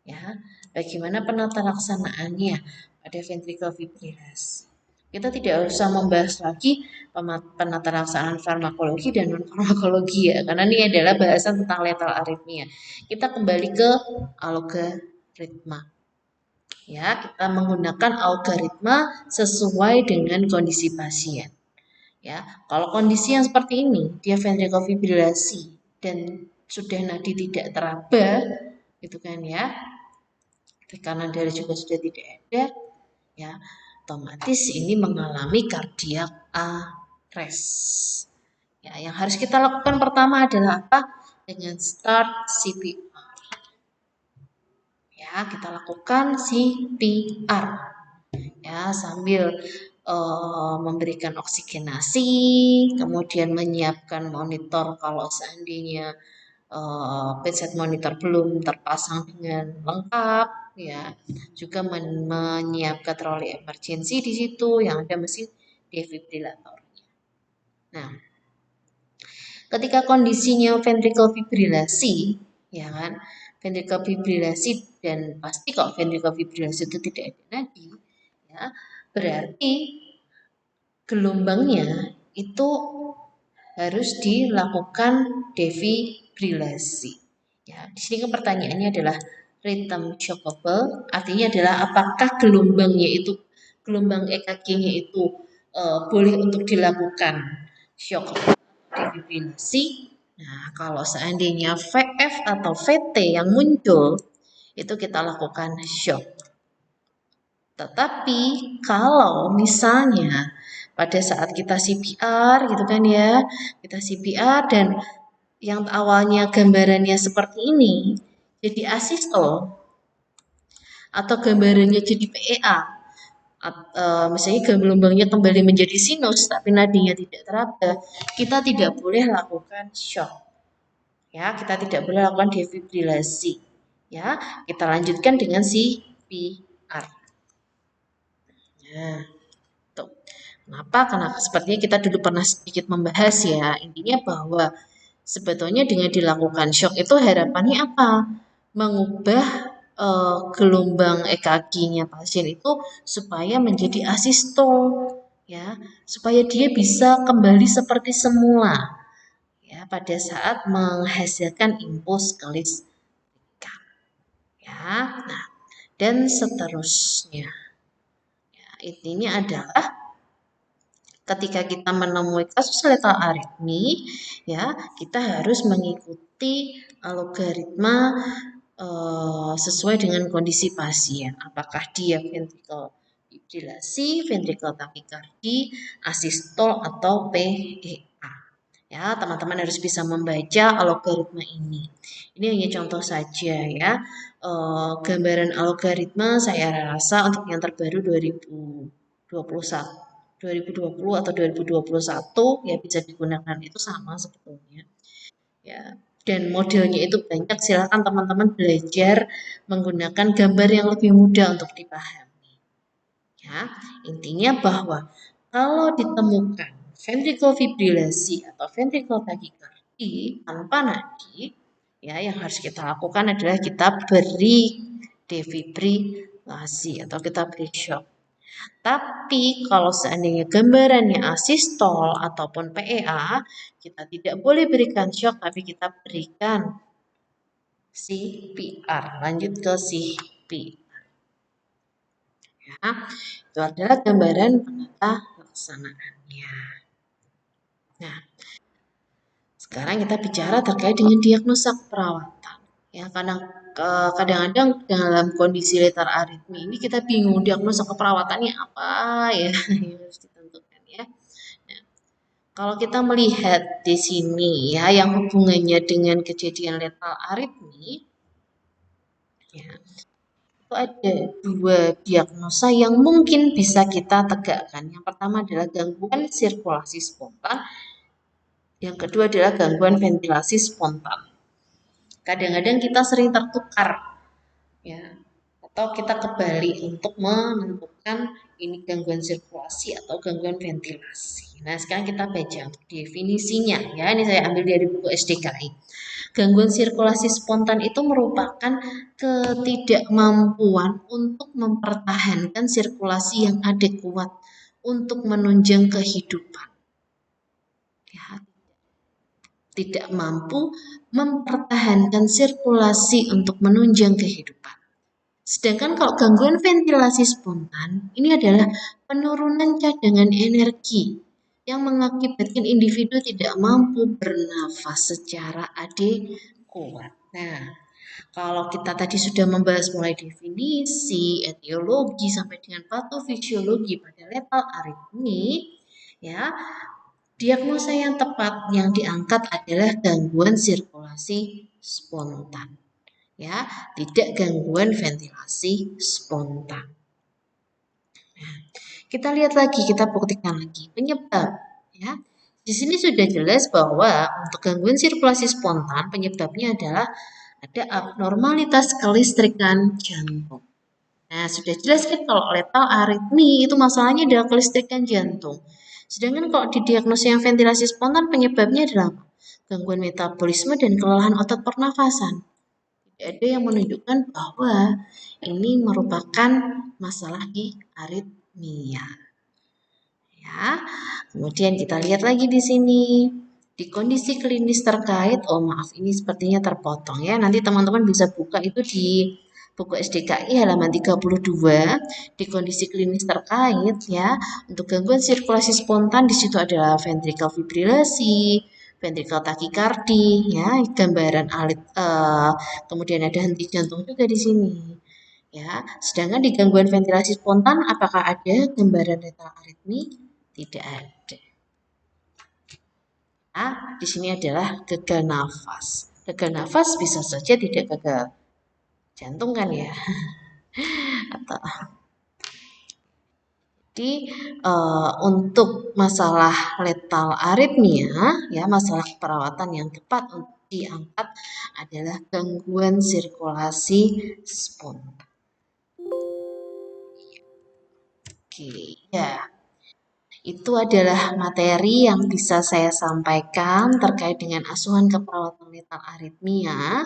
Ya, bagaimana penata laksanaannya pada ventricle fibrilasi? Kita tidak usah membahas lagi penata laksanaan farmakologi dan non farmakologi ya, karena ini adalah bahasan tentang letal aritmia. Kita kembali ke algoritma. Ya, kita menggunakan algoritma sesuai dengan kondisi pasien. Ya, kalau kondisi yang seperti ini, dia ventricle fibrilasi dan sudah nadi tidak teraba, gitu kan ya. Tekanan darah juga sudah tidak ada, ya. Otomatis ini mengalami cardiac arrest. Ya, yang harus kita lakukan pertama adalah apa? Dengan start CPR. Ya, kita lakukan CPR. Ya, sambil memberikan oksigenasi, kemudian menyiapkan monitor kalau seandainya bedside monitor belum terpasang dengan lengkap, ya, juga menyiapkan troli emergency di situ yang ada mesin defibrillator. Nah, ketika kondisinya ventricle fibrilasi, ya kan, ventricle fibrilasi dan pasti kalau ventricle fibrilasi itu tidak ada nadi, ya, berarti gelombangnya itu harus dilakukan defibrilasi. Ya, di sini kan pertanyaannya adalah rhythm shockable, artinya adalah apakah gelombangnya itu gelombang EKG-nya itu boleh untuk dilakukan shock defibrilasi. Nah, kalau seandainya VF atau VT yang muncul, itu kita lakukan shock. Tetapi kalau misalnya pada saat kita CPR gitu kan ya, kita CPR dan yang awalnya gambarannya seperti ini jadi asistol atau gambarannya jadi PEA, misalnya gelombangnya kembali menjadi sinus tapi nadinya tidak teraba, kita tidak boleh lakukan shock. Ya, kita tidak boleh lakukan defibrilasi. Ya, kita lanjutkan dengan CPR. Nah, tuh. Kenapa? Karena sepertinya kita dulu pernah sedikit membahas ya, intinya bahwa sebetulnya dengan dilakukan shock itu harapannya apa? Mengubah gelombang EKG-nya pasien itu supaya menjadi asistol, ya, supaya dia bisa kembali seperti semula, ya, pada saat menghasilkan impuls kelistrikan, ya. Nah, dan seterusnya. Ya, intinya adalah ketika kita menemui kasus letal aritmi, ya, kita harus mengikuti algoritma sesuai dengan kondisi pasien. Apakah dia ventricle fibrilasi, ventricle takikardi, asistol atau PEA. Ya, teman-teman harus bisa membaca algoritma ini. Ini hanya contoh saja ya. Gambaran algoritma saya rasa untuk yang terbaru 2021, 2020 atau 2021 ya bisa digunakan itu sama sebetulnya. Ya. Dan modelnya itu banyak, silakan teman-teman belajar menggunakan gambar yang lebih mudah untuk dipahami. Ya, intinya bahwa kalau ditemukan ventrikulofibrilasi atau ventrikulotachycardia tanpa nadi, ya yang harus kita lakukan adalah kita beri defibrilasi atau kita beri shock. Tapi kalau seandainya gambarannya asistol ataupun PEA, kita tidak boleh berikan shock, tapi kita berikan CPR. Lanjut ke CPR. Ya, itu adalah gambaran penata laksanaannya. Nah, sekarang kita bicara terkait dengan diagnosa keperawatan. Ya, kadang-kadang dalam kondisi letar aritmi ini kita bingung diagnosa keperawatannya apa ya yang harus ditentukan ya. Nah, kalau kita melihat di sini ya yang hubungannya dengan kejadian letal aritmi ya, itu ada dua diagnosa yang mungkin bisa kita tegakkan. Yang pertama adalah gangguan sirkulasi spontan, yang kedua adalah gangguan ventilasi spontan. Kadang-kadang kita sering tertukar ya, atau kita kebalik untuk menentukan ini gangguan sirkulasi atau gangguan ventilasi. Nah, sekarang kita baca definisinya ya. Ini saya ambil dari buku SDKI. Gangguan sirkulasi spontan itu merupakan ketidakmampuan untuk mempertahankan sirkulasi yang adekuat untuk menunjang kehidupan. Ya, tidak mampu mempertahankan sirkulasi untuk menunjang kehidupan. Sedangkan kalau gangguan ventilasi spontan, ini adalah penurunan cadangan energi yang mengakibatkan individu tidak mampu bernafas secara adekuat. Nah, kalau kita tadi sudah membahas mulai definisi, etiologi, sampai dengan patofisiologi pada level aritmi, ya, diagnosa yang tepat yang diangkat adalah gangguan sirkulasi spontan. Ya, tidak gangguan ventilasi spontan. Nah, kita lihat lagi, kita buktikan lagi penyebab. Ya, di sini sudah jelas bahwa untuk gangguan sirkulasi spontan penyebabnya adalah ada abnormalitas kelistrikan jantung. Nah, sudah jelas kan kalau letal aritmi itu masalahnya adalah kelistrikan jantung. Sedangkan kalau di diagnosa yang ventilasi spontan penyebabnya adalah gangguan metabolisme dan kelelahan otot pernafasan. Tidak ada yang menunjukkan bahwa ini merupakan masalah di aritmia. Ya, kemudian kita lihat lagi di sini. Di kondisi klinis terkait, oh maaf ini sepertinya terpotong ya. Nanti teman-teman bisa buka itu di buku SDKI halaman 32 di kondisi klinis terkait ya. Untuk gangguan sirkulasi spontan di situ adalah ventricle fibrilasi, ventricle takikardi ya, gambaran alit kemudian ada henti jantung juga di sini. Ya, sedangkan di gangguan ventilasi spontan apakah ada gambaran letal aritmi? Tidak ada. Nah, di sini adalah gagal nafas. Gagal nafas bisa saja tidak gagal jantung kan ya. Atau jadi untuk masalah letal aritmia ya, masalah perawatan yang tepat untuk diangkat adalah gangguan sirkulasi spontan. Oke, ya. Itu adalah materi yang bisa saya sampaikan terkait dengan asuhan keperawatan letal aritmia.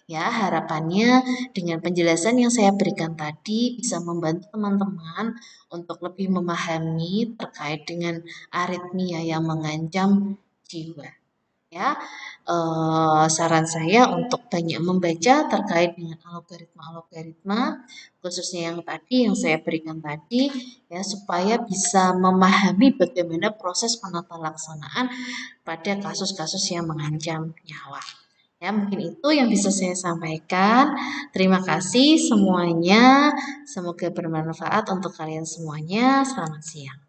Ya, harapannya dengan penjelasan yang saya berikan tadi bisa membantu teman-teman untuk lebih memahami terkait dengan aritmia yang mengancam jiwa. Ya, saran saya untuk banyak membaca terkait dengan algoritma-algoritma, khususnya yang tadi yang saya berikan tadi, ya supaya bisa memahami bagaimana proses penata laksanaan pada kasus-kasus yang mengancam nyawa. Ya, mungkin itu yang bisa saya sampaikan. Terima kasih semuanya. Semoga bermanfaat untuk kalian semuanya. Selamat siang.